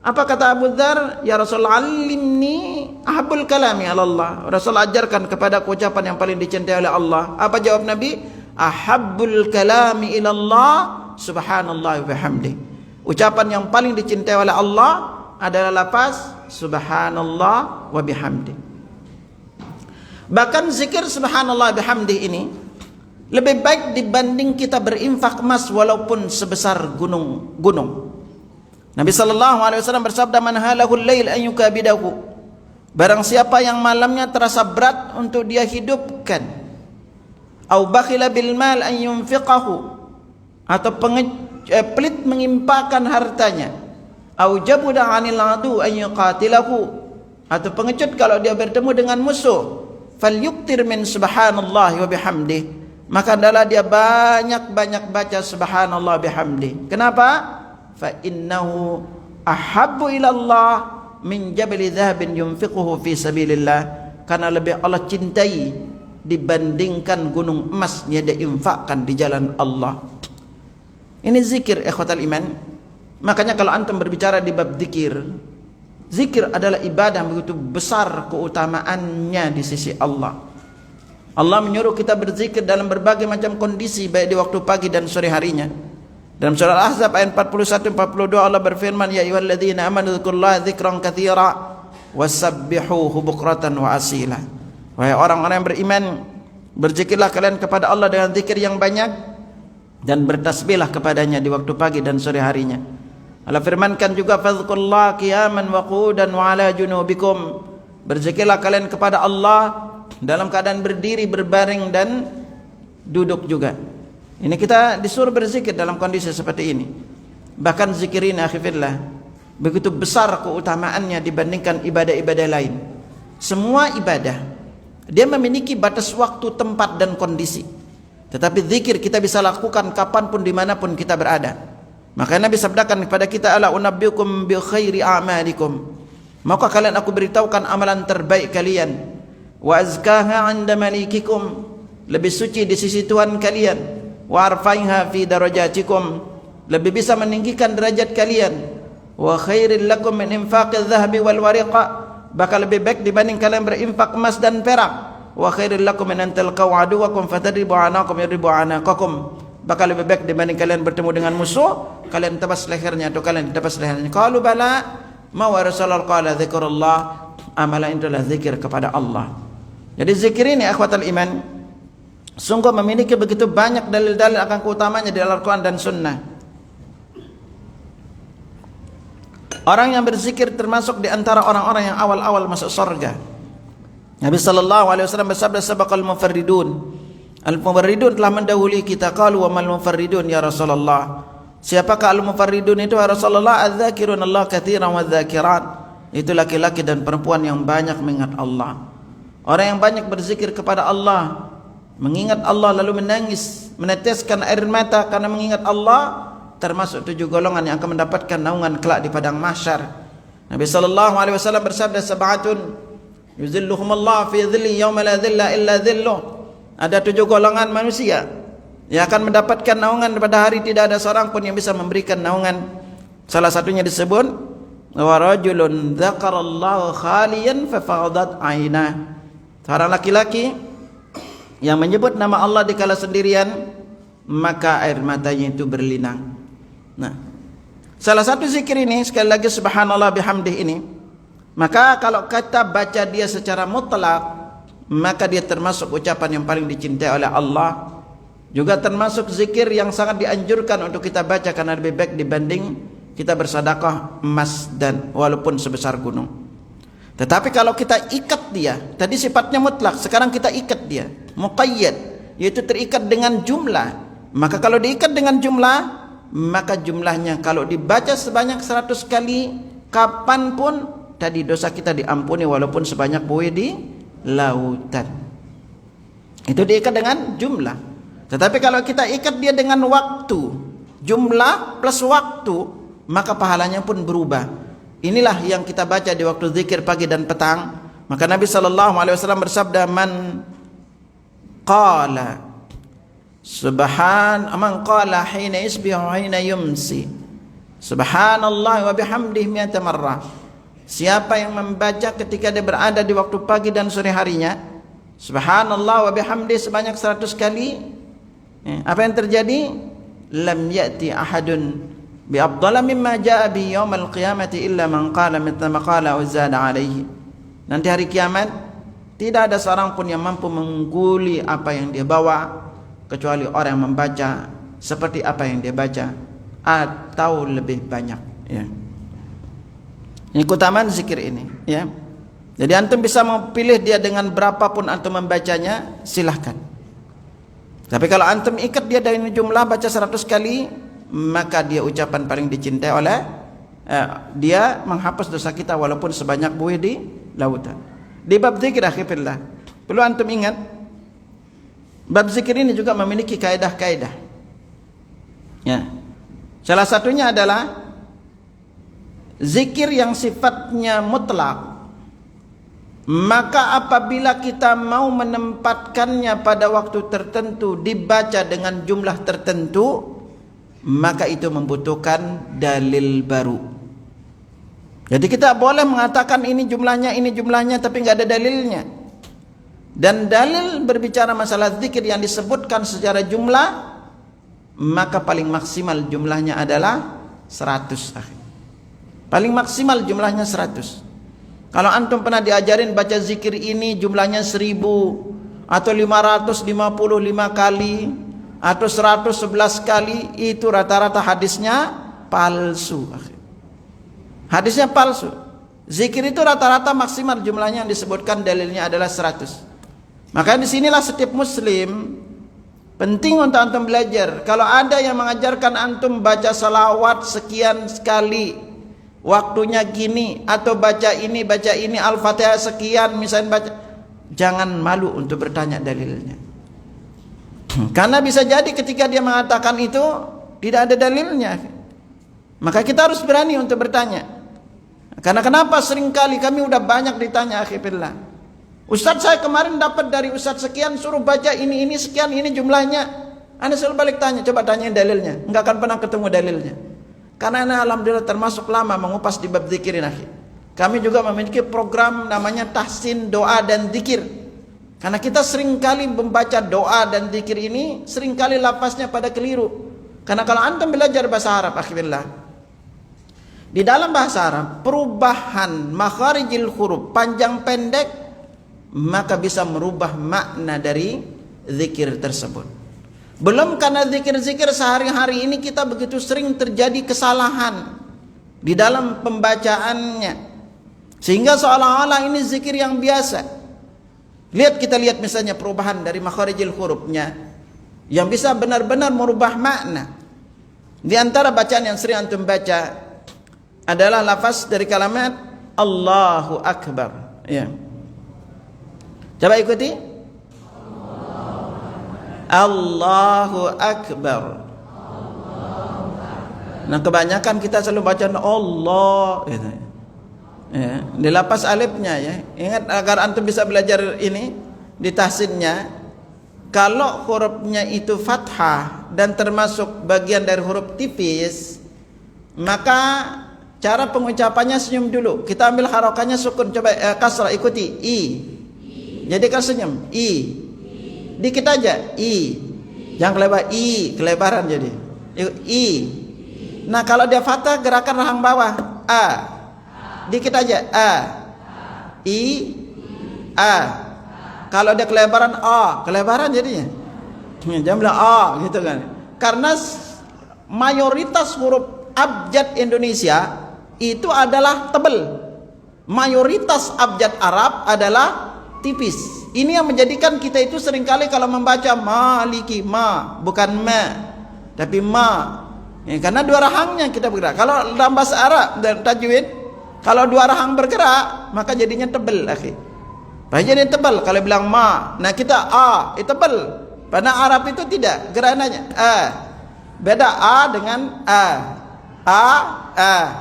Apa kata Abu Dzar? Ya Rasulullah, alimni ahabbul kalami ala Allah. Rasul ajarkan kepada aku ucapan yang paling dicintai oleh Allah. Apa jawab Nabi? Ahabbul kalami ila Allah subhanallah wa bihamdi. Ucapan yang paling dicintai oleh Allah adalah lafaz subhanallah wa bihamdi. Bahkan zikir subhanallah bihamdi ini lebih baik dibanding kita berinfak emas walaupun sebesar gunung-gunung. Nabi SAW bersabda, man halahul lail an yukabidahu. Barang siapa yang malamnya terasa berat untuk dia hidupkan, au bakhila bil mal an yunfiqahu, atau pelit mengimpakkan hartanya, au jabuda 'anil adu an yuqatilahu, atau pengecut kalau dia bertemu dengan musuh, falyuktir min subhanallah wa bihamdi, maka adalah dia banyak-banyak baca subhanallah bihamdi. Kenapa? Fa innahu ahabbu ila Allah min jabali dhahabin yunfiquhu fi sabilillah, karena lebih Allah cintai dibandingkan gunung emas yang dia infakkan di jalan Allah. Ini zikir ikhwatal iman. Makanya kalau antum berbicara di bab zikir, zikir adalah ibadah begitu besar keutamaannya di sisi Allah. Allah menyuruh kita berzikir dalam berbagai macam kondisi, baik di waktu pagi dan sore harinya. Dalam surah Al-Ahzab ayat 41-42 Allah berfirman, ya ayyuhalladzina amanu dzkurullaha dzikran katsira wasabbihuhu bukratan wa asila. Wahai orang-orang yang beriman, berzikirlah kalian kepada Allah dengan zikir yang banyak dan bertasbihlah kepadanya di waktu pagi dan sore harinya. Allah firmankan juga, fadhkurullaha qiyaman wa qu'udan wa ala junubikum. Berzikirlah kalian kepada Allah dalam keadaan berdiri, berbaring dan duduk juga. Ini kita disuruh berzikir dalam kondisi seperti ini. Bahkan zikir ini akhifillah begitu besar keutamaannya dibandingkan ibadah-ibadah lain. Semua ibadah dia memiliki batas waktu, tempat dan kondisi. Tetapi zikir kita bisa lakukan kapanpun, dimanapun kita berada. Maka Nabi sabdakan kepada kita, ala unabbiukum bi khairi a'malikum, maka kalian aku beritahukan amalan terbaik kalian, wa azkaha 'inda malikikum, lebih suci di sisi Tuhan kalian, wa arfaiha fi darajatikum, lebih bisa meninggikan derajat kalian, wa khairil lakum min infaqidz dhahabi wal wariqa, bakal lebih baik dibanding kalian berinfak emas dan perak, wa khairil lakum min an talqaw aduwakum fatadribu anakum yadribu anaqakum, bakal lebih baik dibanding kalian bertemu dengan musuh, kalian tebas lehernya atau kalian tebas lehernya. Qalu bala, ma wa rasulullah qala dzikrullah, amalan itulah zikir kepada Allah. Jadi zikir ini akhwatal iman sungguh memiliki begitu banyak dalil-dalil akan keutamanya di Al-Quran dan Sunnah. Orang yang berzikir termasuk di antara orang-orang yang awal-awal masuk surga. Nabi sallallahu alaihi wasallam bersabda, sabaqal mufarridun, al-mufarridun telah mendahului kita. Qalu wa mal mufarridun ya Rasulullah, siapakah al-mufarridun itu ya Rasulullah? Adz-dzakirun Allah katsiran wa dzakirat, itu laki-laki dan perempuan yang banyak mengingat Allah. Orang yang banyak berzikir kepada Allah, mengingat Allah lalu menangis, meneteskan air mata karena mengingat Allah, termasuk 7 golongan yang akan mendapatkan naungan kelak di padang mahsyar. Nabi sallallahu alaihi wasallam bersabda, sab'atun yuzilluhumullah fi dhilli yauma la dhilla illa dhilluh. Ada 7 golongan manusia yang akan mendapatkan naungan pada hari tidak ada seorang pun yang bisa memberikan naungan. Salah satunya disebut, wa rajulun dzakarallaha khaliyan fa fadat ainah. Seorang laki-laki yang menyebut nama Allah dikala sendirian, maka air matanya itu berlinang. Nah, salah satu zikir ini, sekali lagi subhanallah bihamdih ini, maka kalau kita baca dia secara mutlak, maka dia termasuk ucapan yang paling dicintai oleh Allah. Juga termasuk zikir yang sangat dianjurkan untuk kita baca, karena lebih baik dibanding kita bersedekah emas dan walaupun sebesar gunung. Tetapi kalau kita ikat dia, tadi sifatnya mutlak, sekarang kita ikat dia muqayyad, yaitu terikat dengan jumlah. Maka kalau diikat dengan jumlah, maka jumlahnya kalau dibaca sebanyak 100 kali, kapanpun tadi dosa kita diampuni walaupun sebanyak buih di lautan. Itu diikat dengan jumlah. Tetapi kalau kita ikat dia dengan waktu, jumlah plus waktu, maka pahalanya pun berubah. Inilah yang kita baca di waktu zikir pagi dan petang. Maka Nabi sallallahu alaihi wasallam bersabda, man qala man qala hina yusbihu hina yumsi subhanallah wa bihamdihi mi'ata marrah, siapa yang membaca ketika dia berada di waktu pagi dan sore harinya subhanallah wa bihamdihi sebanyak 100 kali, apa yang terjadi? Lam ya'ti ahadun bi afdala mimma jaa bi yaumal qiyamati illa man qala mithla ma qala wa zada alaihi. Nanti hari kiamat tidak ada seorang pun yang mampu mengungguli apa yang dia bawa kecuali orang yang membaca seperti apa yang dia baca atau lebih banyak, ya. Ini keutamaan zikir ini, ya. Jadi antum bisa memilih dia dengan berapapun antum membacanya, silahkan. Tapi kalau antum ikat dia dari jumlah baca 100 kali, maka dia ucapan paling dicintai oleh dia menghapus dosa kita walaupun sebanyak buih di lautan. Di bab zikir akhirnya perlu antum ingat, bab zikir ini juga memiliki kaidah-kaidah. Ya. Salah satunya adalah zikir yang sifatnya mutlak. Maka apabila kita mau menempatkannya pada waktu tertentu, dibaca dengan jumlah tertentu, maka itu membutuhkan dalil baru. Jadi kita boleh mengatakan ini jumlahnya, tapi nggak ada dalilnya. Dan dalil berbicara masalah zikir yang disebutkan secara jumlah, maka paling maksimal jumlahnya adalah 100. Paling maksimal jumlahnya 100. Kalau antum pernah diajarin baca zikir ini jumlahnya 1000 atau 555 kali atau 111 kali, itu rata-rata hadisnya palsu. Hadisnya palsu. Zikir itu rata-rata maksimal jumlahnya yang disebutkan dalilnya adalah 100. Maka disinilah setiap muslim penting untuk antum belajar. Kalau ada yang mengajarkan antum baca salawat sekian sekali, waktunya gini, atau baca ini Al-Fatihah sekian misalnya baca, jangan malu untuk bertanya dalilnya. Karena bisa jadi ketika dia mengatakan itu tidak ada dalilnya, maka kita harus berani untuk bertanya. Karena kenapa seringkali kami udah banyak ditanya, akhirnya Ustadz saya kemarin dapat dari Ustadz sekian suruh baca ini sekian, ini jumlahnya. Anda selalu balik tanya, coba tanya dalilnya, nggak akan pernah ketemu dalilnya. Karena Anda alhamdulillah termasuk lama mengupas di bab zikirin. Kami juga memiliki program namanya tahsin doa dan zikir. Karena kita seringkali membaca doa dan zikir ini seringkali lafaznya pada keliru. Karena kalau antum belajar bahasa Arab, akhirnya di dalam bahasa Arab perubahan makharijil huruf panjang pendek maka bisa merubah makna dari zikir tersebut. Belum karena zikir-zikir sehari-hari ini kita begitu sering terjadi kesalahan di dalam pembacaannya, sehingga seolah-olah ini zikir yang biasa. Kita lihat misalnya perubahan dari makharijil hurufnya yang bisa benar-benar merubah makna. Di antara bacaan yang sering antum baca adalah lafaz dari kalimat Allahu Akbar. Ya. Coba ikuti. Allahu Akbar. Nah kebanyakan kita selalu baca Allah gitu. Ya, dilapas alifnya ya. Ingat agar antum bisa belajar ini di tahsinnya, kalau hurufnya itu fathah dan termasuk bagian dari huruf tipis, maka cara pengucapannya senyum dulu. Kita ambil harokannya sukun, coba kasrah, ikuti i. Jadi kan senyum i. Dikit aja i. Jangan kelebar i, kelebaran jadi. I. Nah, kalau dia fathah gerakan rahang bawah a. Dikit aja a. I a. Kalau dia kelebaran a, kelebaran jadinya. Jangan bilang a gitu kan. Karena mayoritas huruf abjad Indonesia itu adalah tebal. Mayoritas abjad Arab adalah tipis. Ini yang menjadikan kita itu seringkali kalau membaca maliki ma, bukan ma, tapi ma. Ya, karena dua rahangnya kita bergerak. Kalau dalam bahasa Arab dan tajwid, kalau dua rahang bergerak, maka jadinya tebal, akhi. Jadi tebal kalau bilang ma. Nah kita a, itu tebal. Pada Arab itu tidak, gerakannya a. Beda a dengan a.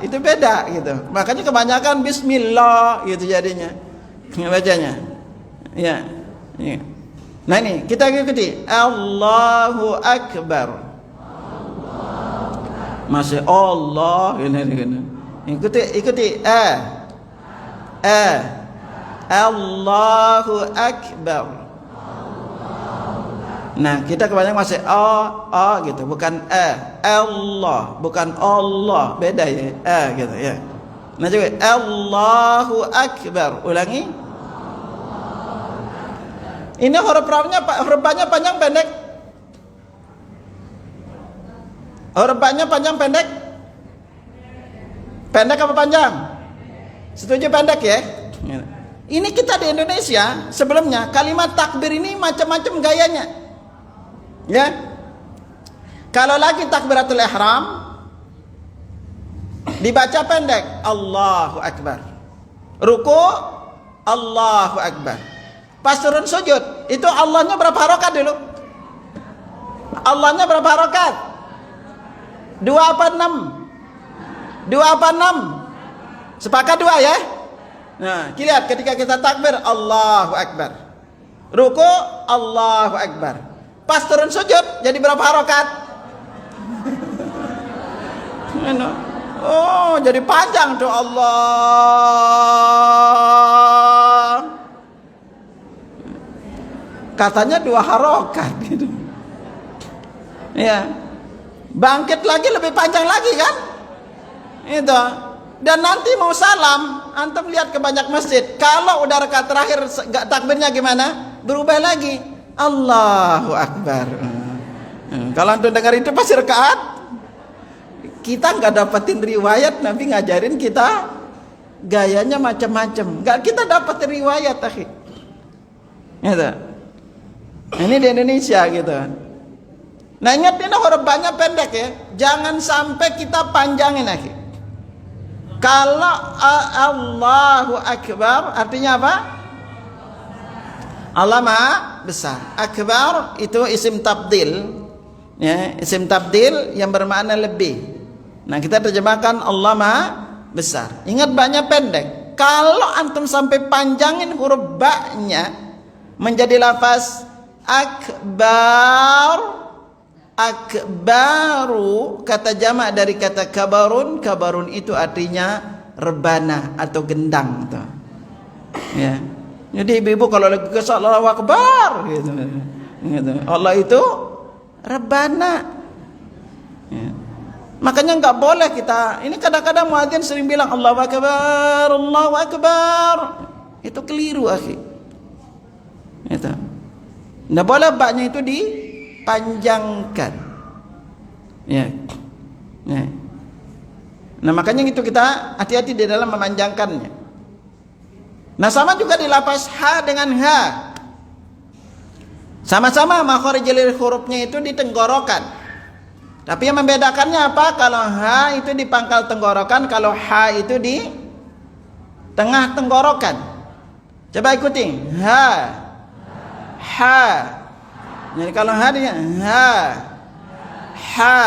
Itu beda gitu. Makanya kebanyakan bismillah gitu jadinya bacanya. Ya. Nah ini kita ikuti Allahu Akbar. Masih Allah gini. Ikuti Allahu Akbar. Nah kita kebanyakan masih gitu, bukan Allah, bukan Allah, beda ya gitu ya. Nah juga Allahu Akbar, ulangi. Ini huruf banyak panjang pendek. Huruf banyak panjang pendek. Pendek apa panjang? Setuju pendek ya? Ini kita di Indonesia sebelumnya kalimat takbir ini macam-macam gayanya. Ya. Kalau lagi takbiratul ihram dibaca pendek, Allahu Akbar. Ruku, Allahu Akbar. Pas turun sujud, itu Allahnya berapa rakaat dulu? Allahnya berapa rakaat? 2 apa 6? 2 apa 6? Sepakat 2 ya? Nah, lihat ketika kita takbir, Allahu Akbar. Ruku, Allahu Akbar. Pas turun sujud, jadi berapa rakaat? Oh, jadi panjang tuh Allah. Katanya 2 harokat gitu. Ya. Bangkit lagi lebih panjang lagi kan? Itu. Dan nanti mau salam, antum lihat ke banyak masjid. Kalau udah rakaat terakhir takbirnya gimana? Berubah lagi. Allahu Akbar. Kalau antum dengar itu pasti rakaat. Kita nggak dapetin riwayat Nabi ngajarin kita gayanya macam-macam. Nggak kita dapetin riwayat, akhi. Gitu. Ini di Indonesia gitu. Nah ingat ini huruf banyak pendek ya. Jangan sampai kita panjangin, akhi. Kalau Allahu Akbar artinya apa? Allah Maha Besar. Akbar itu isim tabdil, ya, isim tabdil yang bermakna lebih. Nah kita terjemahkan Allah Maha Besar. Ingat banyak pendek. Kalau antum sampai panjangin huruf ba-nya menjadi lafaz akbar, akbaru, kata jamak dari kata kabarun. Kabarun itu artinya rebana atau gendang tuh. Ya. Jadi ibu-ibu kalau lagi kesal Allahu Akbar gitu. Gitu. Allah itu rebana. Ya. Makanya nggak boleh kita. Ini kadang-kadang muadzin sering bilang Allahu Akbar, Allahu Akbar. Itu keliru, akhi. Itu. Nggak boleh baknya itu dipanjangkan. Ya. Ya. Nah makanya itu kita hati-hati di dalam memanjangkannya. Nah sama juga di lafaz ha dengan ha. Sama-sama makharijul hurufnya itu di tenggorokan. Tapi yang membedakannya apa? Kalau ha itu di pangkal tenggorokan, kalau ha itu di tengah tenggorokan. Coba ikuti. Ha. Ha. Jadi kalau ha dia ha. Ha.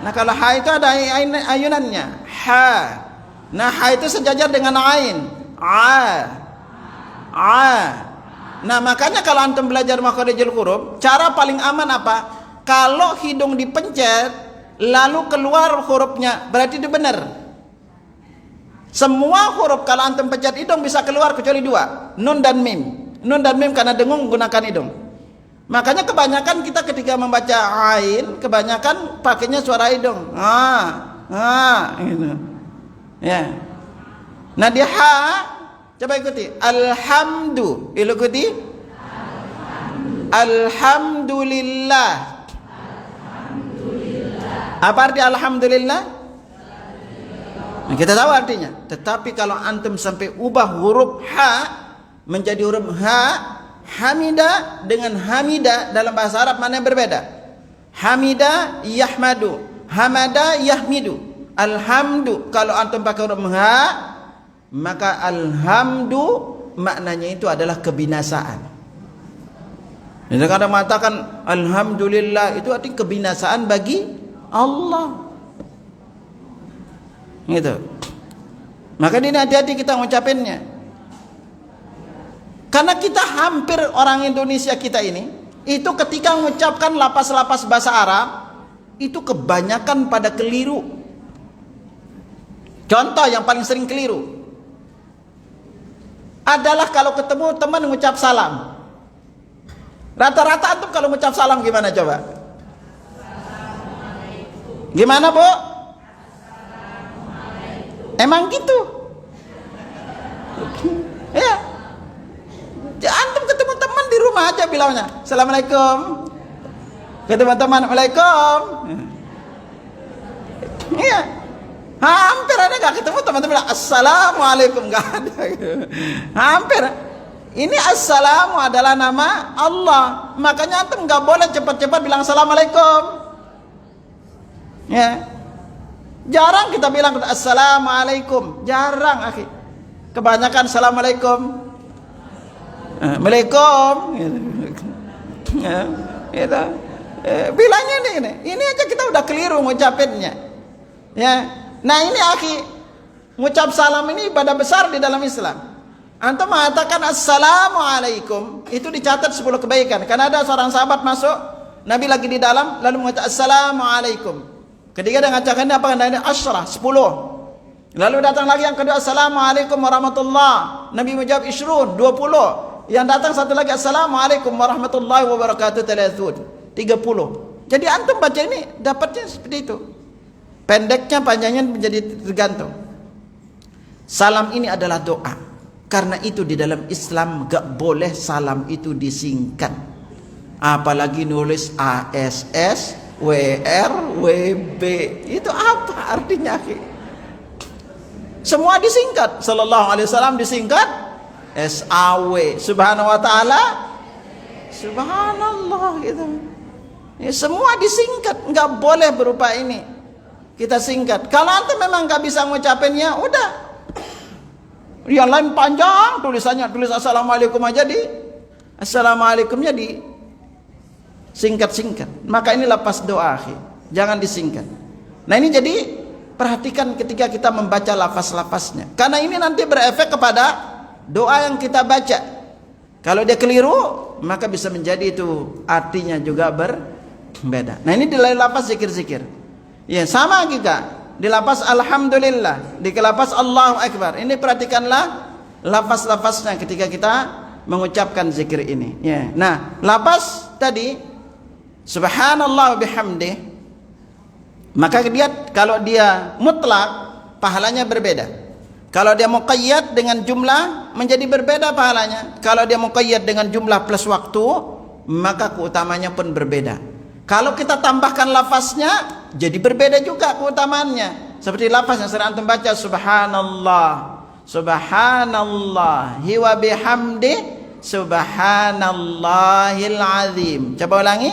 Nah kalau ha itu ada ayunannya. Ha. Nah ha itu sejajar dengan ain. A. A. Nah makanya kalau antum belajar makharijul huruf, cara paling aman apa? Kalau hidung dipencet lalu keluar hurufnya, berarti itu benar. Semua huruf kalau antum pencet hidung bisa keluar kecuali 2, nun dan mim. Nun dan mim karena dengung gunakan hidung. Makanya kebanyakan kita ketika membaca ain, kebanyakan pakainya suara hidung. Gitu. Ya. Nah di ha, coba ikuti. Alhamdu, ikuti. Alhamdulillah. Apa arti alhamdulillah? Nah, kita tahu artinya. Tetapi kalau antum sampai ubah huruf ha menjadi huruf ha, hamida dengan hamida dalam bahasa Arab mana yang berbeda? Hamida yahmadu, hamada yahmidu. Alhamdu kalau antum pakai huruf ha, maka alhamdu maknanya itu adalah kebinasaan. Jadi kadang mengatakan alhamdulillah itu arti kebinasaan bagi Allah. Gitu. Maka ini hati-hati kita ngucapinnya. Karena kita hampir orang Indonesia kita ini itu ketika mengucapkan lapas-lapas bahasa Arab itu kebanyakan pada keliru. Contoh yang paling sering keliru adalah kalau ketemu teman mengucap salam. Rata-rata antum kalau mengucap salam gimana coba? Gimana, Bu? Emang gitu? Ya. Antum ketemu teman di rumah aja bilangnya, Assalamualaikum. Ketemu teman, Waalaikum. Iya. Hampir ada gak ketemu teman-teman Assalamualaikum, gak ada. Hampir. Ini assalamu adalah nama Allah. Makanya antum gak boleh cepat-cepat bilang Assalamualaikum. Ya. Jarang kita bilang assalamualaikum, jarang akhi. Kebanyakan assalamualaikum, Waalaikum, ya, gitu. Bilangnya ini aja kita udah keliru ngucapinnya. Ya, nah ini akhi, ngucap salam ini ibadah besar di dalam Islam. Antum mengatakan assalamualaikum, itu dicatat 10 kebaikan. Karena ada seorang sahabat masuk, Nabi lagi di dalam, lalu mengatakan assalamualaikum. Ketika dia mengatakan ini apa? Ini asyrah, 10. Lalu datang lagi yang kedua, assalamualaikum warahmatullah. Nabi menjawab isyrun, 20. Yang datang satu lagi, assalamualaikum warahmatullahi wabarakatuh, 30. Jadi antum baca ini dapatnya seperti itu. Pendeknya panjangnya menjadi tergantung. Salam ini adalah doa. Karena itu di dalam Islam gak boleh salam itu disingkat. Apalagi nulis ASS, WR, WB. Itu apa artinya? Semua disingkat. Sallallahu alaihi wasallam disingkat SAW. Subhanahu wa ta'ala, subhanallah gitu. Ya, semua disingkat. Nggak boleh berupa ini. Kita singkat. Kalau antum memang nggak bisa ngucapinnya, udah. Yang lain panjang tulisannya, tulis assalamualaikum aja di assalamualaikumnya di singkat-singkat. Maka ini lafaz doa, jangan disingkat. Nah ini jadi perhatikan ketika kita membaca lafaz-lafaznya, karena ini nanti berefek kepada doa yang kita baca. Kalau dia keliru, maka bisa menjadi itu artinya juga berbeda. Nah ini di lain lafaz zikir-zikir. Ya sama juga di lafaz alhamdulillah, di lafaz Allahu akbar. Ini perhatikanlah lafaz-lafaznya ketika kita mengucapkan zikir ini. Ya. Nah lafaz tadi subhanallah bihamdih, maka dia kalau dia mutlak pahalanya berbeda. Kalau dia muqayyad dengan jumlah menjadi berbeda pahalanya. Kalau dia muqayyad dengan jumlah plus waktu, maka keutamanya pun berbeda. Kalau kita tambahkan lafaznya jadi berbeda juga keutamaannya. Seperti lafaz yang sering antum baca, subhanallah, subhanallahi wa bihamdi, subhanallahil azim. Coba ulangi.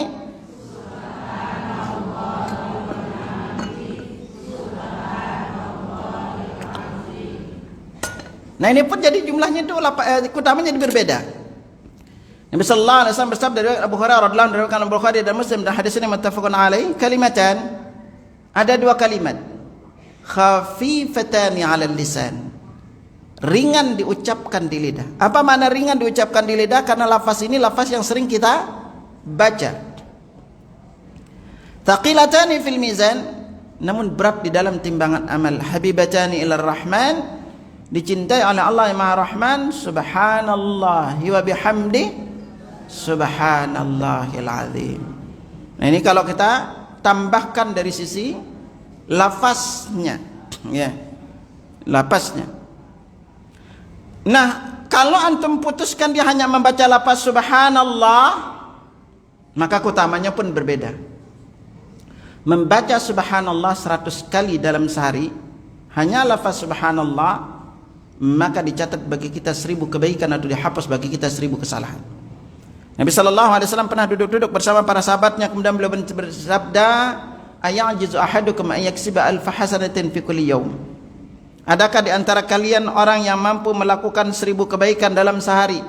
Nah ini pun jadi jumlahnya itu utamanya jadi berbeda. Nabi sallallahu alaihi wasallam bersabda dari Abu Hurairah radhiyallahu anhu, dari Bukhari dan Muslim, dan hadis ini muttafaqun alaih, kalimatan, ada 2 kalimat, khafifatani 'alal lisan, ringan diucapkan di lidah. Apa makna ringan diucapkan di lidah? Karena lafaz ini lafaz yang sering kita baca. Thaqilatani fil mizan, namun berat di dalam timbangan amal. Habibatani ilar rahman, dicintai oleh Allah yang Maha Rahman. Subhanallah wa bihamdi, subhanallahil azim. Nah ini kalau kita tambahkan dari sisi lafaznya, ya, lafaznya. Nah kalau antum putuskan dia hanya membaca lafaz subhanallah, maka keutamanya pun berbeda. Membaca subhanallah 100 kali dalam sehari, hanya lafaz subhanallah, maka dicatat bagi kita 1000 kebaikan atau dihapus bagi kita 1000 kesalahan. Nabi sallallahu alaihi wasallam pernah duduk-duduk bersama para sahabatnya, kemudian beliau bersabda, ayajizu ahadukum an yaksiba alf hasanatin fi kulli yaum. Adakah di antara kalian orang yang mampu melakukan 1000 kebaikan dalam sehari?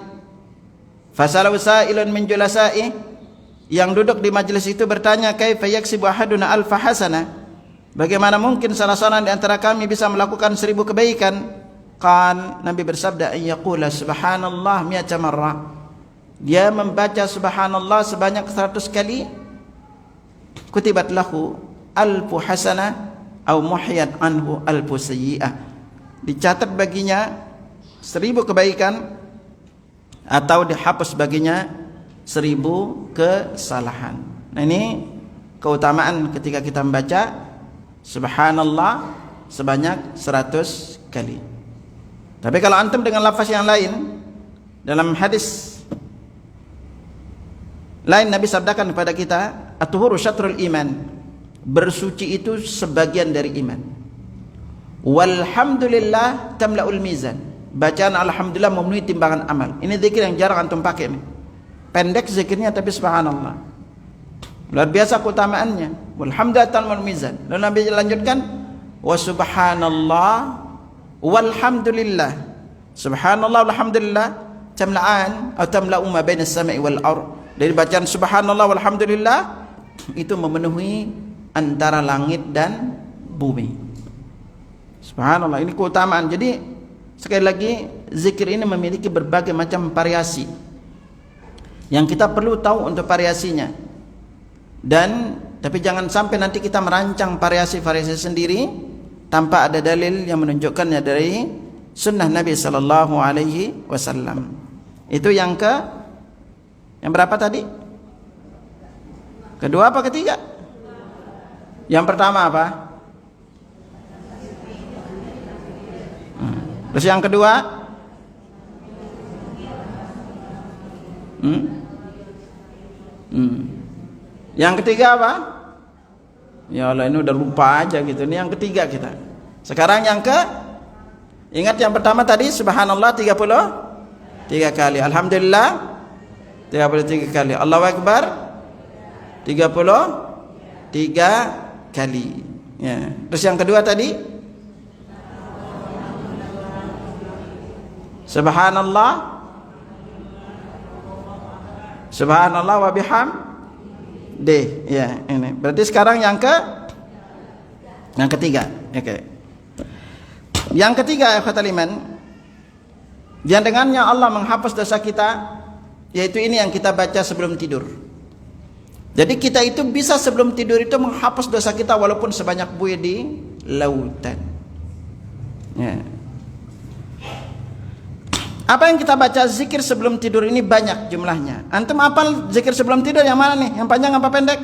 Fasalau sa'ilun min julasa'i, yang duduk di majelis itu bertanya, kaifa yaksibu ahaduna alf hasanah? Bagaimana mungkin salah seorang di antara kami bisa melakukan 1000 kebaikan? Kan Nabi bersabda, ayyaqula subhanallah mi'ata marrah. Dia membaca subhanallah sebanyak 100 kali, kutibat lahu alfu hasanah au muhiyat anhu alfu sayyi'ah. Dicatat baginya 1000 kebaikan atau dihapus baginya 1000 kesalahan. Nah ini keutamaan ketika kita membaca subhanallah sebanyak 100 kali. Tapi kalau antum dengan lafaz yang lain, dalam hadis lain Nabi sabdakan kepada kita, at-tuhuru syatrul iman, bersuci itu sebagian dari iman. Walhamdulillah tamla'ul mizan, bacaan alhamdulillah memenuhi timbangan amal. Ini zikir yang jarang antum pakai nih. Pendek zikirnya tapi subhanallah. Luar biasa keutamaannya. Walhamdulillah tamul mizan. Lalu Nabi lanjutkan, wa subhanallah walhamdulillah. Subhanallah walhamdulillah tamla'an atau tamla'u ma baina as-sama'i wal ardh. Dari bacaan subhanallah walhamdulillah itu memenuhi antara langit dan bumi. Subhanallah, ini keutamaan. Jadi sekali lagi zikir ini memiliki berbagai macam variasi yang kita perlu tahu untuk variasinya. Dan tapi jangan sampai nanti kita merancang variasi-variasi sendiri tanpa ada dalil yang menunjukkannya dari sunnah Nabi sallallahu alaihi wasallam. Itu yang berapa tadi? Kedua apa ketiga? Yang pertama apa? Terus yang kedua? Yang ketiga apa? Ya Allah, ini udah lupa aja gitu. Ini yang ketiga kita. Sekarang ingat yang pertama tadi subhanallah 33 kali, alhamdulillah 33 kali, Allahu akbar 33 kali. Ya. Terus yang kedua tadi subhanallah wa bihamdih. Ya, ini. Berarti sekarang yang ketiga. Oke. Yang ketiga, ikhwatal iman, yang dengannya Allah menghapus dosa kita, yaitu ini yang kita baca sebelum tidur. Jadi kita itu bisa sebelum tidur itu menghapus dosa kita walaupun sebanyak buih di lautan. Ya. Apa yang kita baca zikir sebelum tidur ini banyak jumlahnya. Antum hafal zikir sebelum tidur yang mana nih? Yang panjang apa pendek?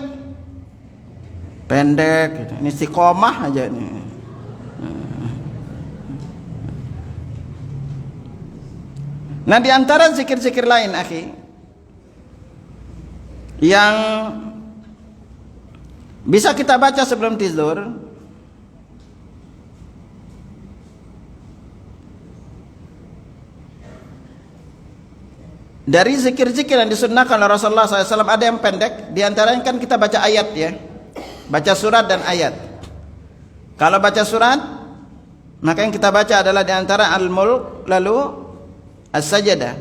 Pendek gitu. Ini istiqomah aja nih. Nah, di antara zikir-zikir lain, akhi, yang bisa kita baca sebelum tidur, dari zikir-zikir yang disunnahkan oleh Rasulullah SAW ada yang pendek. Di antaranya kan kita baca ayat ya, baca surat dan ayat. Kalau baca surat, maka yang kita baca adalah di antara Al-Mulk lalu As-Sajdah.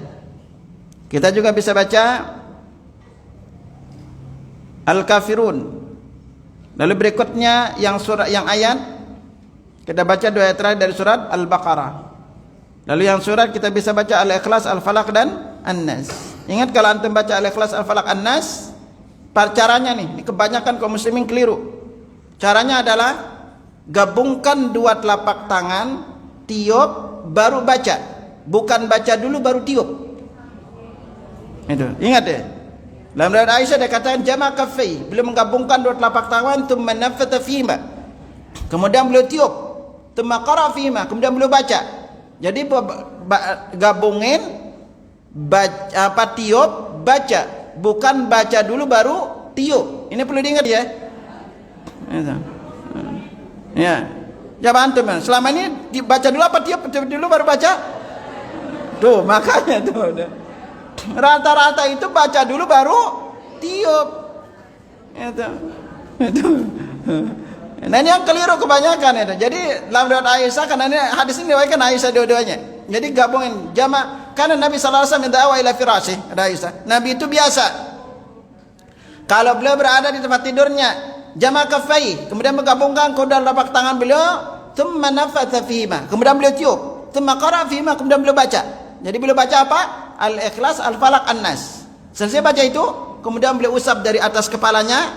Kita juga bisa baca Al-Kafirun. Lalu berikutnya yang surat, yang ayat kita baca dua ayat terakhir dari surat Al-Baqarah. Lalu yang surat kita bisa baca Al-Ikhlas, Al-Falaq dan An-Nas. Ingat kalau antum baca Al-Ikhlas, Al-Falaq, An-Nas, caranya nih, kebanyakan kaum muslimin keliru. Caranya adalah gabungkan dua telapak tangan, tiup baru baca. Bukan baca dulu baru tiup. Itu, ingat ya. Dalam riwayat Aisyah dia katakan jama' kaffai, beliau menggabungkan dua telapak tangan, thumma nafatha fihima. Kemudian beliau tiup, thumma qara fihima, kemudian beliau baca. Jadi gabungin baca, tiup, baca, bukan baca dulu baru tiup. Ini perlu diingat ya. Ya. Coba antum, selama ini dibaca dulu apa tiup dulu baru baca? Tuh, makanya tuh. Rata-rata itu baca dulu baru tiup. Itu. Nah, ini yang keliru kebanyakan itu. Jadi dalam riwayat Aisyah, karena ini hadis ini diriwayatkan Aisyah dua-duanya. Jadi gabungin jama', karena Nabi sallallahu alaihi wasallam da'wa ila firasih, ada Aisyah. Nabi itu biasa kalau beliau berada di tempat tidurnya, jama' kaffai, kemudian menggabungkan kedua telapak tangan beliau, thumma nafatha fihima, kemudian beliau tiup, thumma qara fihima, kemudian beliau baca. Jadi beliau baca apa? Al-Ikhlas, Al-Falaq, An-Nas. Selesai baca itu, kemudian beliau usap dari atas kepalanya.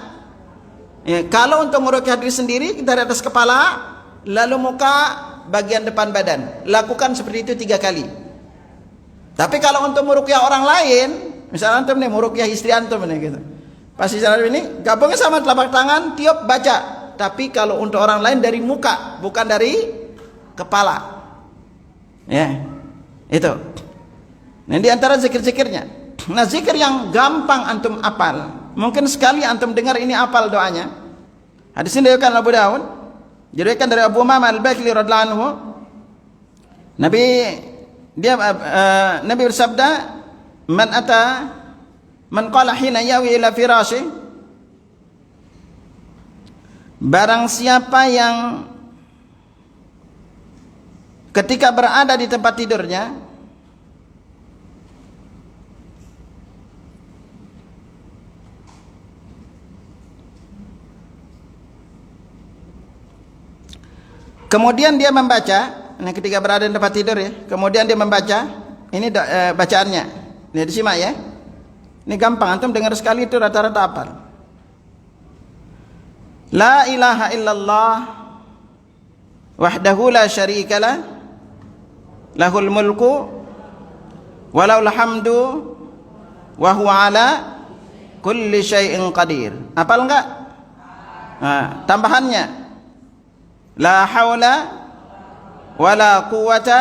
Ya, kalau untuk meruqyah diri sendiri dari atas kepala, lalu muka, bagian depan badan. Lakukan seperti itu 3 kali. Tapi kalau untuk meruqyah orang lain, misalnya antum nih meruqyah istri antum nih gitu. Pas istri ini gabungnya sama telapak tangan, tiup, baca. Tapi kalau untuk orang lain dari muka, bukan dari kepala. Ya. Itu. Nah, di antara zikir-zikirnya. Nah, zikir yang gampang antum apal. Mungkin sekali antum dengar ini apal doanya. Hadis ini diriwayatkan Abu Daud. Diriwayatkan dari Abu Umamah Al-Bahili radhiyallahu anhu. Nabi bersabda, man qala hina yawi ila firashi, barang siapa yang ketika berada di tempat tidurnya kemudian dia membaca, ini ketika berada di tempat tidur ya, kemudian dia membaca, ini bacaannya, ini disimak ya, ini gampang, antum dengar sekali itu rata-rata hafal. La ilaha illallah wahdahu la syarikalah lahul mulku walahul hamdu wa huwa ala kulli syai'in qadir. Hafal enggak? Nah, tambahannya la haula wala quwata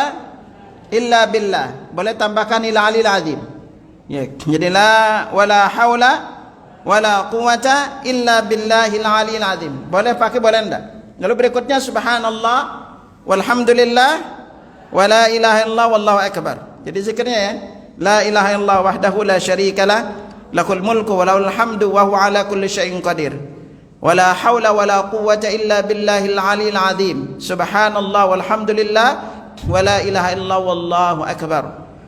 illa billah. Boleh tambahkan ila alil azim. Ya, jadi la wala haula wala quwata illa billahil alil azim. Boleh pakai, boleh enggak? Lalu berikutnya subhanallah walhamdulillah wala ilaha illallah wallahu akbar. Jadi zikirnya ya, la ilaha illallah wahdahu la syarikalah lahul mulku walahul hamdu wa huwa ala kulli syai'in qadir. Wala haula wala quwwata illa billahil aliyil azim. Subhanallah walhamdulillah wala ilaha illallah wallahu akbar.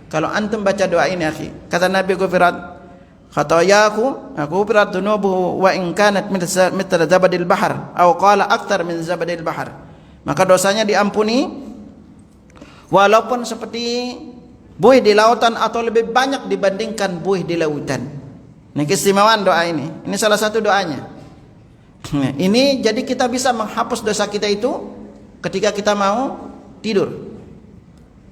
Kalau antum baca doa ini akhi, kata Nabi, ghufirat khatayaku, ghufirat dunubuhu wa in kanat mithla zabadil bahar atau qala akthar min zabadil bahar. Maka dosanya diampuni walaupun seperti buih di lautan atau lebih banyak dibandingkan buih di lautan. Ini keistimewaan doa ini. Ini salah satu doanya. Nah, ini jadi kita bisa menghapus dosa kita itu ketika kita mau tidur.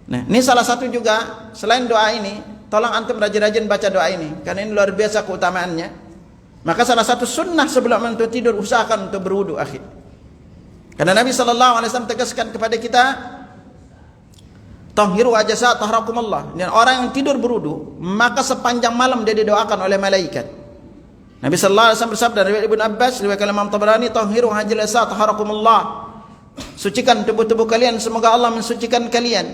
Nah, ini salah satu juga selain doa ini, tolong antum rajin-rajin baca doa ini karena ini luar biasa keutamaannya. Maka salah satu sunnah sebelum antum tidur usahakan untuk berwudu akhir. Karena Nabi SAW tegaskan kepada kita, tahhiru ajasa tahrakumullah. Dan orang yang tidur berwudu, maka sepanjang malam dia didoakan oleh malaikat. Nabi sallallahu alaihi wasallam bersabda, riwayat Ibnu Abbas, riwayat Imam Tabrani, tahhiru ajasa tahrakumullah. Sucikan tubuh-tubuh kalian, semoga Allah mensucikan kalian.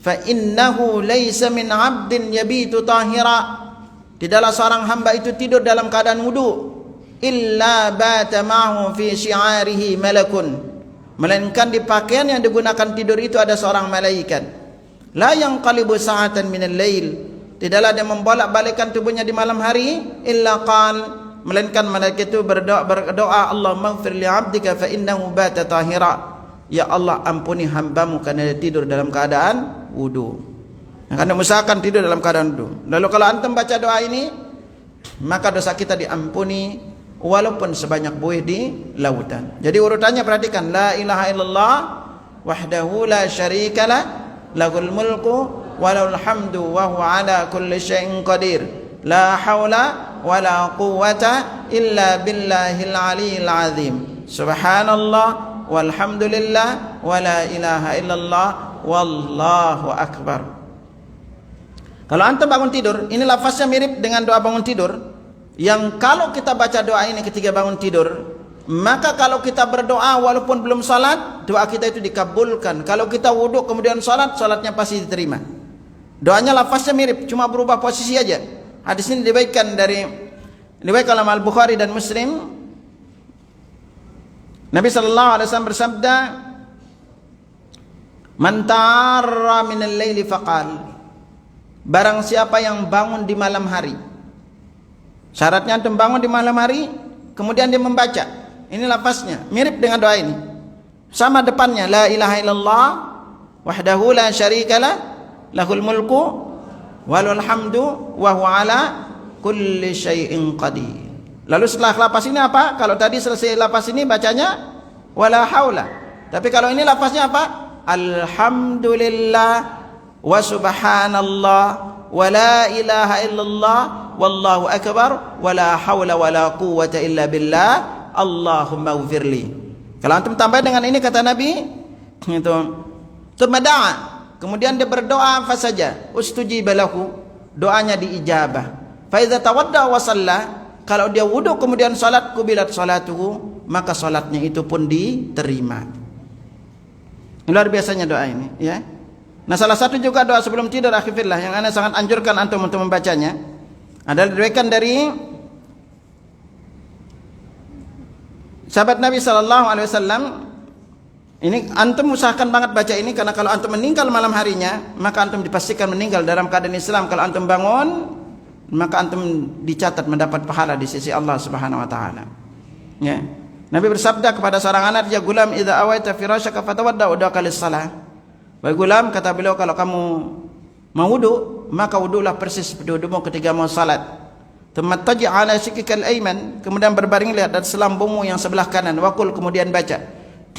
Fa innahu laisa min 'abdin yabitu tahira. Tidaklah seorang hamba itu tidur dalam keadaan wudu, illa bata ma'hu fi syi'arihi malakun. Melainkan di pakaian yang digunakan tidur itu ada seorang malaikat. La yanqalibu sa'atan minal lail. Tidaklah dia membolak-balikkan tubuhnya di malam hari, illa qal, melainkan malaikat itu berdoa, Allahumma ighfir li 'abdika fa innahu bata tahira. Ya Allah, ampuni hambamu karena dia tidur dalam keadaan wudu. Karena usahakan tidur dalam keadaan wudu. Lalu kalau antum baca doa ini, maka dosa kita diampuni walaupun sebanyak buih di lautan. Jadi urutannya perhatikan, la ilaha illallah wahdahu la syarikalah lahul mulku walahul hamdu wa huwa ala kulli syai'in qadir. La haula wala quwwata illa billahil aliyil azim. Subhanallah walhamdulillah wala ilaha illallah wallahu akbar. Kalau antum bangun tidur, ini lafaznya mirip dengan doa bangun tidur, yang kalau kita baca doa ini ketika bangun tidur, maka kalau kita berdoa walaupun belum salat, doa kita itu dikabulkan. Kalau kita wudhu kemudian salat, salatnya pasti diterima. Doanya lafaznya mirip, cuma berubah posisi aja. Hadis ini diriwayatkan oleh Al-Bukhari dan Muslim. Nabi sallallahu alaihi wasallam bersabda, "Man tarra minal laili faqal." Barang siapa yang bangun di malam hari. Syaratnya antum bangun di malam hari, kemudian dia membaca. Ini lafaznya mirip dengan doa ini. Sama depannya, la ilaha illallah wahdahu la syarikalah lahul mulku walahul hamdu wa huwa ala kulli syai'in qadir. Lalu setelah lafaz ini apa? Kalau tadi selesai lafaz ini bacanya wala haula. Tapi kalau ini lafaznya apa? Alhamdulillah wa subhanallah wa la ilaha illallah wallahu akbar wa la haula wa la quwwata illa billah Allahumma ighfirli. Kalau antum tambah dengan ini kata Nabi itu tumada'a, kemudian dia berdoa apa saja, ustujiba lahu, doanya diijabah. Fa idza tawadda wa shalla, kalau dia wudu kemudian salat, kubilat salatuhu, maka salatnya itu pun diterima. Luar biasanya doa ini ya. Nah, salah satu juga doa sebelum tidur akhirillah yang ana sangat anjurkan antum untuk membacanya adalah diriwayatkan dari sahabat Nabi SAW, ini antum usahakan banget baca ini, karena kalau antum meninggal malam harinya, maka antum dipastikan meninggal dalam keadaan Islam. Kalau antum bangun, maka antum dicatat mendapat pahala di sisi Allah Subhanahu wa taala. Ya. Nabi bersabda kepada seorang anak, "Ya gulam, idza awaita firashaka fatawadda udaka lis-shalah." Wahai gulam, kata beliau, kalau kamu mau wudu, maka wudulah persis wudumu ketika mau salat. Tamattaji ala shikikal ayman, kemudian berbaring lihat dari selambungmu yang sebelah kanan. Waqul, kemudian baca.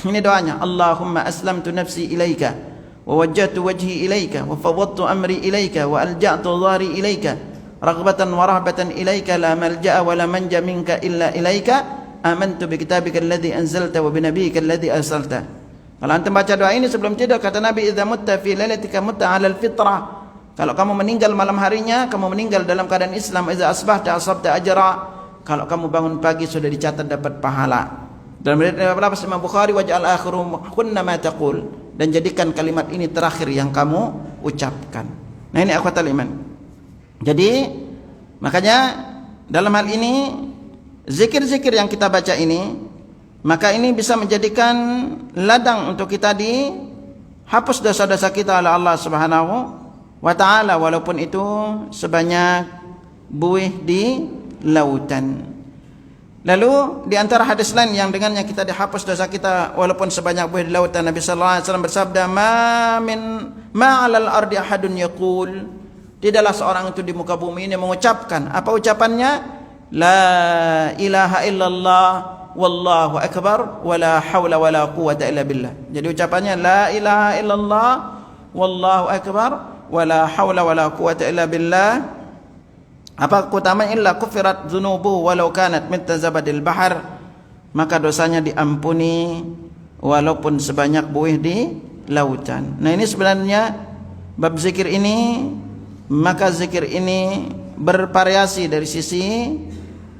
Ini doanya, Allahumma aslamtu nafsi ilaika wa wajjahtu wajhi ilaika wa fawwadtu amri ilaika wa alja'tu dhari ilaika raghbatan wa rahbatan ilaika la malja'a wa la manja minka illa ilaika amantu bi kitabika alladhi anzalta wa bi nabiyyika alladhi arsalta. Kalau antum baca doa ini sebelum tidur, kata Nabi, idza mutta fi lailatika mutta 'ala al-fitrah. Kalau kamu meninggal malam harinya, kamu meninggal dalam keadaan Islam. Idza asbahta asabta ajra. Kalau kamu bangun pagi sudah dicatat dapat pahala. Dalam riwayat Imam Bukhari, waj'al akhiru kunna ma taqul, dan jadikan kalimat ini terakhir yang kamu ucapkan. Nah, ini akhwatul iman. Jadi makanya dalam hal ini zikir-zikir yang kita baca ini, maka ini bisa menjadikan ladang untuk kita dihapus dosa-dosa kita oleh Allah Subhanahu wa taala, walaupun itu sebanyak buih di lautan. Lalu di antara hadis lain yang dengannya kita dihapus dosa kita walaupun sebanyak buih di lautan, Nabi sallallahu alaihi wasallam bersabda, ma 'alal ardi ahadun yaqul, tidaklah seorang itu di muka bumi ini mengucapkan, apa ucapannya? La ilaha illallah wallahu akbar wala haula wala quwwata illa billah. Jadi ucapannya la ilaha illallah wallahu akbar wala haula wala quwwata illa billah. Apa keutamaan? Illa kufirat dzunubu walau kanat mithla zabadil bahar, maka dosanya diampuni walaupun sebanyak buih di lautan. Nah, ini sebenarnya bab zikir ini, maka zikir ini bervariasi dari sisi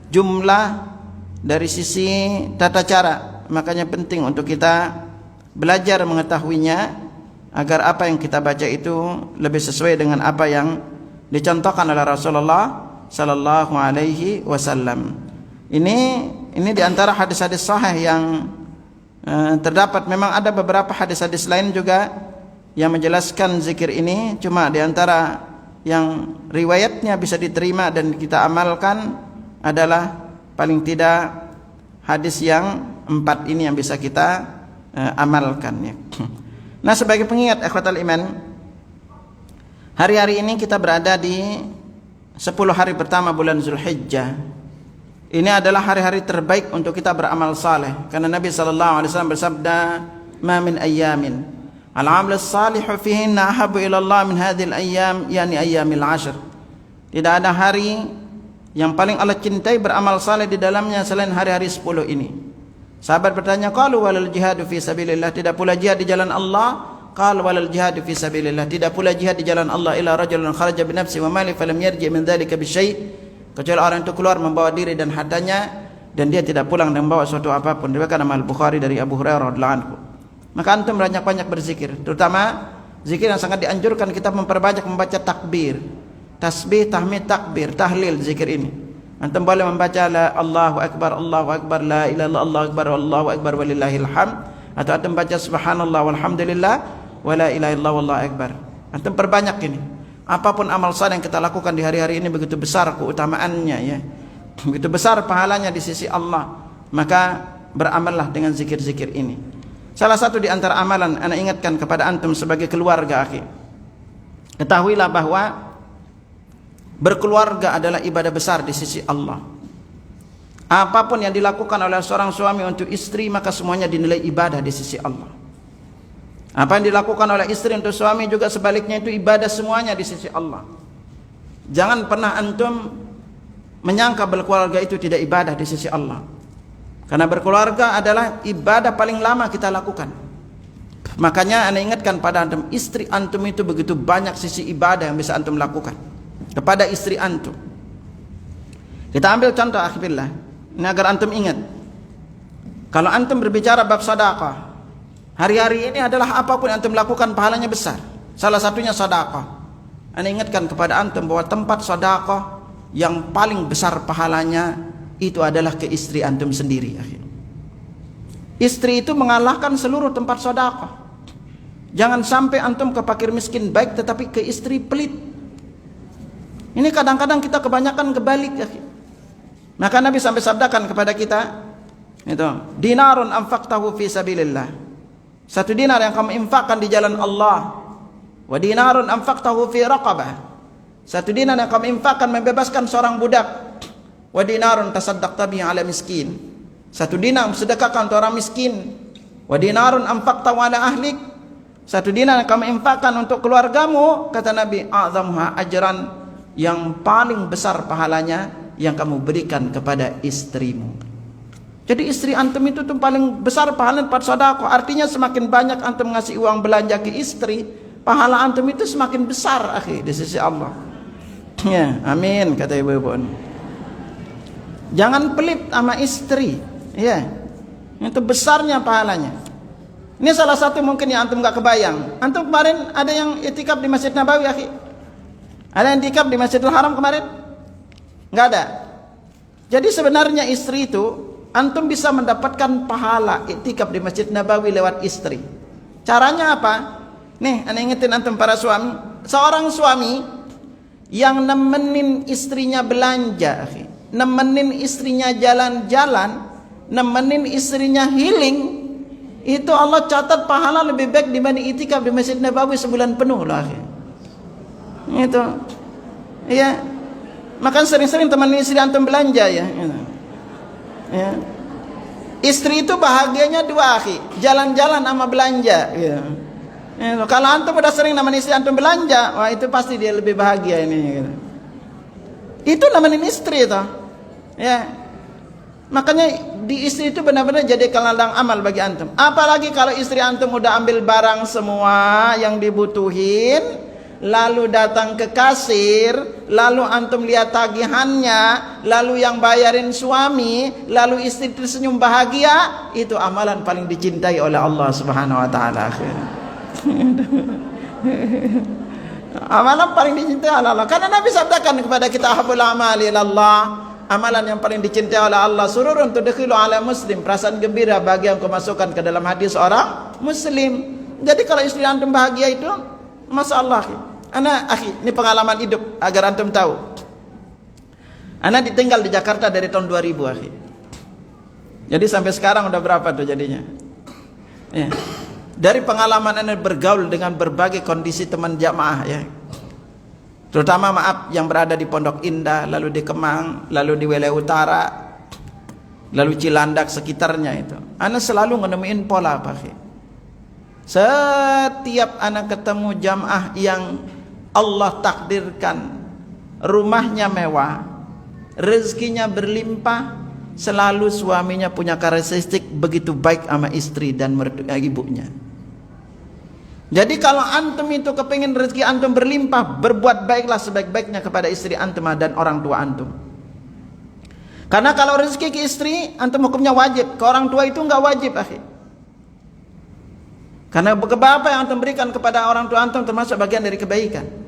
jumlah, dari sisi tata cara. Makanya penting untuk kita belajar mengetahuinya agar apa yang kita baca itu lebih sesuai dengan apa yang dicontohkan oleh Rasulullah sallallahu alaihi wasallam. Ini di antara hadis-hadis sahih yang terdapat. Memang ada beberapa hadis-hadis lain juga yang menjelaskan zikir ini, cuma di antara yang riwayatnya bisa diterima dan kita amalkan adalah paling tidak hadis yang 4 ini yang bisa kita amalkan, ya. Nah, sebagai pengingat ikhwatal iman, hari-hari ini kita berada di 10 hari pertama bulan Zulhijjah. Ini adalah hari-hari terbaik untuk kita beramal saleh, karena Nabi sallallahu alaihi wasallam bersabda, "Ma min ayyamin al-'amal as-salihu fihinna ahabbu ila Allah min hadhil ayyam, yani ayyamil 'ashr." Tidak ada hari yang paling Allah cintai beramal saleh di dalamnya selain hari-hari 10 ini. Sahabat bertanya, qalu walal jihadu fi sabilillah, tidak pula jihad di jalan Allah? Qala walal jihad fi sabilillah, tidak pula jihad di jalan Allah illa rajulun kharaja bi nafsi wa mali falam yarji min dzalika bi syai', kecuali orang itu keluar membawa diri dan hartanya dan dia tidak pulang dengan membawa suatu apapun. Diriwayatkan Imam Bukhari dari Abu Hurairah radhiyallahu anhu. Maka antum banyak-banyak berzikir, terutama zikir yang sangat dianjurkan kita memperbanyak membaca takbir, tasbih, tahmid, takbir, tahlil, zikir ini. Antum boleh membaca la Allahu akbar, la ilaha illallah, Allahu akbar walillahil hamd, atau antum baca subhanallah walhamdulillah wala ilaha illallah wallahu akbar. Antum perbanyak ini. Apapun amal saleh yang kita lakukan di hari-hari ini begitu besar keutamaannya, ya. Begitu besar pahalanya di sisi Allah. Maka beramallah dengan zikir-zikir ini. Salah satu di antara amalan ana ingatkan kepada antum sebagai keluarga, akhi. Ketahuilah bahwa berkeluarga adalah ibadah besar di sisi Allah. Apapun yang dilakukan oleh seorang suami untuk istri, maka semuanya dinilai ibadah di sisi Allah. Apa yang dilakukan oleh istri untuk suami juga sebaliknya itu ibadah semuanya di sisi Allah. Jangan pernah antum menyangka berkeluarga itu tidak ibadah di sisi Allah. Karena berkeluarga adalah ibadah paling lama kita lakukan. Makanya ana ingatkan pada antum, istri antum itu begitu banyak sisi ibadah yang bisa antum lakukan kepada istri antum. Kita ambil contoh akhirnya, ini agar antum ingat. Kalau antum berbicara bab sedekah, hari-hari ini adalah apapun yang antum lakukan pahalanya besar. Salah satunya sedekah. Ana ingatkan kepada antum bahwa tempat sedekah yang paling besar pahalanya itu adalah ke istri antum sendiri, akhir. Istri itu mengalahkan seluruh tempat sedekah. Jangan sampai antum ke fakir miskin baik tetapi ke istri pelit. Ini kadang-kadang kita kebanyakan kebalik, ya. Maka Nabi sampai sabdakan kepada kita, itu, dinarun anfaqtahu fi sabilillah. 1 dinar yang kamu infakkan di jalan Allah. Wa dinarun anfaqtahu fi raqabah. 1 dinar yang kamu infakkan membebaskan seorang budak. Wa dinarun tasaddaqta bihi ala miskin. 1 dinar sedekahkan untuk orang miskin. Wa dinarun anfaqtahu ala ahlik. 1 dinar yang kamu infakkan untuk keluargamu, kata Nabi, a'zamuha ajran, yang paling besar pahalanya yang kamu berikan kepada istrimu. Jadi istri antum itu tuh paling besar pahala pada sedekah. Artinya semakin banyak antum ngasih uang belanja ke istri, pahala antum itu semakin besar, akhi, di sisi Allah. Ya, amin, kata ibu-ibu. Jangan pelit sama istri, ya. Itu besarnya pahalanya. Ini salah satu mungkin yang antum gak kebayang. Antum kemarin ada yang itikaf di Masjid Nabawi, akhi? Ada yang itikaf di Masjidil Haram kemarin? Enggak ada. Jadi sebenarnya istri itu antum bisa mendapatkan pahala itikaf di Masjid Nabawi lewat istri. Caranya apa? Nih, ana ingetin antum para suami. Seorang suami yang nemenin istrinya belanja, akhi, nemenin istrinya jalan-jalan, nemenin istrinya healing, itu Allah catat pahala lebih baik dibanding itikaf di Masjid Nabawi sebulan penuh lah, akhi. Itu, ya. Makan sering-sering teman istri antum belanja, ya. Ya. Istri itu bahagianya 2, akhi, jalan-jalan sama belanja, ya. Ya. Kalau antum udah sering nemenin istri antum belanja, wah itu pasti dia lebih bahagia ini, gitu. Itu nemenin istri itu, ya. Makanya di istri itu benar-benar jadi ladang amal bagi antum. Apalagi kalau istri antum udah ambil barang semua yang dibutuhin, lalu datang ke kasir, lalu antum lihat tagihannya, lalu yang bayarin suami, lalu istri tersenyum bahagia, itu amalan paling dicintai oleh Allah Subhanahu wa taala. Amalan paling dicintai oleh Allah. Karena Nabi sabdakan kepada kita, habul amali ilallah, amalan yang paling dicintai oleh Allah, sururun tudkhilu ala muslim, perasaan gembira bagi yang kemasukan ke dalam hati seorang muslim. Jadi kalau istri antum bahagia itu, masya Allah. Ana, akhi, ini pengalaman hidup agar antum tahu. Ana ditinggal di Jakarta dari tahun 2000, akhi. Jadi sampai sekarang udah berapa tuh jadinya? Ya. Dari pengalaman ana bergaul dengan berbagai kondisi teman jamaah, ya. Terutama maaf yang berada di Pondok Indah, lalu di Kemang, lalu di Wilayah Utara, lalu Cilandak sekitarnya itu. Ana selalu menemuin pola, akhi. Setiap anak ketemu jamaah yang Allah takdirkan rumahnya mewah, rezekinya berlimpah, selalu suaminya punya karakteristik begitu baik sama istri dan ibunya. Jadi kalau antum itu kepingin rezeki antum berlimpah, berbuat baiklah sebaik-baiknya kepada istri antum dan orang tua antum. Karena kalau rezeki ke istri, antum hukumnya wajib, ke orang tua itu enggak wajib, akhi. Karena apa yang antum berikan kepada orang tua antum termasuk bagian dari kebaikan.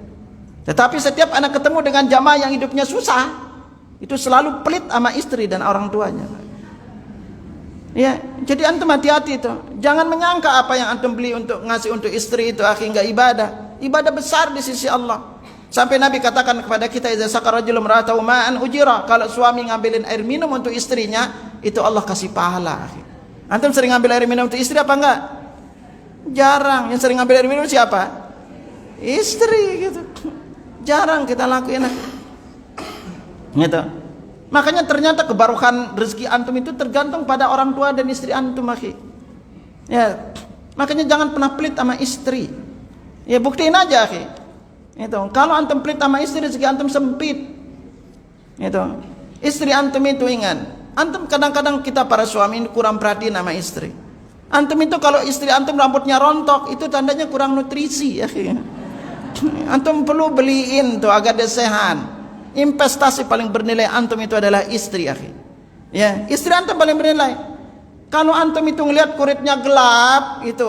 Tetapi setiap anak ketemu dengan jamaah yang hidupnya susah, itu selalu pelit sama istri dan orang tuanya. Ya, jadi antum hati-hati itu. Jangan menyangka apa yang antum beli untuk ngasih untuk istri itu, akhi, enggak ibadah. Ibadah besar di sisi Allah. Sampai Nabi katakan kepada kita, idza saqara rajulun imra'atahu ma'an ujira, kalau suami ngambilin air minum untuk istrinya, itu Allah kasih pahala, akhi. Antum sering ngambil air minum untuk istri apa enggak? Jarang. Yang sering ngambil air minum siapa? Istri, gitu. Jarang kita lakuin, gitu. Makanya ternyata kebarukan rezeki antum itu tergantung pada orang tua dan istri antum, akhi. Ya, makanya jangan pernah pelit sama istri. Ya, buktiin aja, akhi. Itu, kalau antum pelit sama istri, rezeki antum sempit. Itu, istri antum itu ingat. Antum kadang-kadang kita para suami ini kurang perhatian sama istri. Antum itu kalau istri antum rambutnya rontok, itu tandanya kurang nutrisi, akhi. Antum perlu beliin tuh agar dia sehat. Investasi paling bernilai antum itu adalah istri, akhi. Ya, istri antum paling bernilai. Kalau antum itu ngelihat kulitnya gelap, itu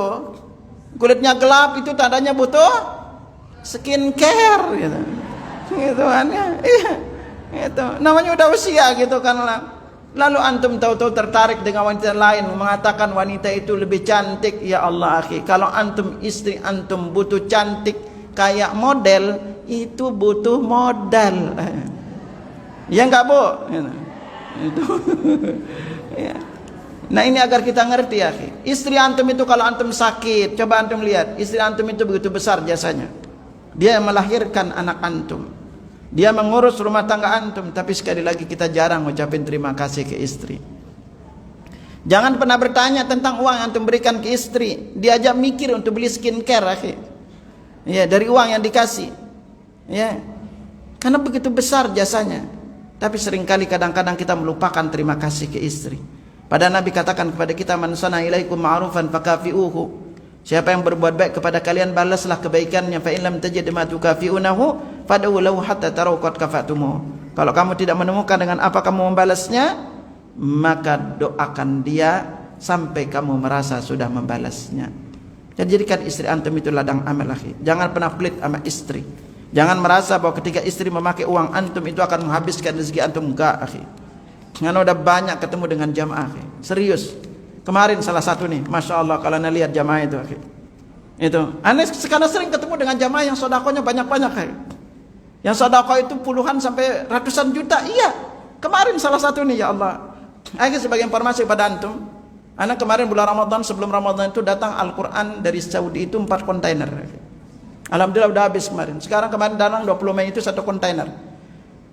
tandanya butuh skincare, gitu. Gitu kan ya. Iya. Itu namanya udah usia gitu kan lah. Lalu antum tahu-tahu tertarik dengan wanita lain, mengatakan wanita itu lebih cantik. Ya Allah akhi, kalau antum istri antum butuh cantik kayak model, itu butuh modal. Ya enggak, Bu? Itu. Ya. Nah, ini agar kita ngerti akhi. Istri antum itu kalau antum sakit, coba antum lihat, istri antum itu begitu besar jasanya. Dia melahirkan anak antum, dia mengurus rumah tangga antum, tapi sekali lagi kita jarang ucapin terima kasih ke istri. Jangan pernah bertanya tentang uang yang antum berikan ke istri. Diajak mikir untuk beli skincare akhi. Ya, dari uang yang dikasih. Ya. Karena begitu besar jasanya. Tapi seringkali kadang-kadang kita melupakan terima kasih ke istri. Padahal Nabi katakan kepada kita, man sana ilaikum ma'rufan fakafi'uhu. Siapa yang berbuat baik kepada kalian, balaslah kebaikannya. Fa in lam tajid ma tukafi'unahu fad'u lahu hatta taraw qad kafa'tumu. Kalau kamu tidak menemukan dengan apa kamu membalasnya, maka doakan dia sampai kamu merasa sudah membalasnya. Jadi jadikan istri antum itu ladang amal akhi. Jangan pernah pelit sama istri. Jangan merasa bahwa ketika istri memakai uang antum itu akan menghabiskan rezeki antum. Enggak akhi. Karena udah banyak ketemu dengan jamaah akhi. Serius. Kemarin salah satu nih, Masya Allah kalau anda lihat jamaah itu akhi. Itu. Anda sekarang sering ketemu dengan jamaah yang sodakonya banyak-banyak akhi. Yang sodako itu puluhan sampai ratusan juta. Iya. Kemarin salah satu nih, ya Allah. Ayo sebagai informasi kepada antum. Anak kemarin bulan Ramadan, sebelum Ramadan itu datang Al-Quran dari Saudi itu 4 kontainer. Alhamdulillah udah habis kemarin. Sekarang kemarin datang 20 Mei itu 1 kontainer.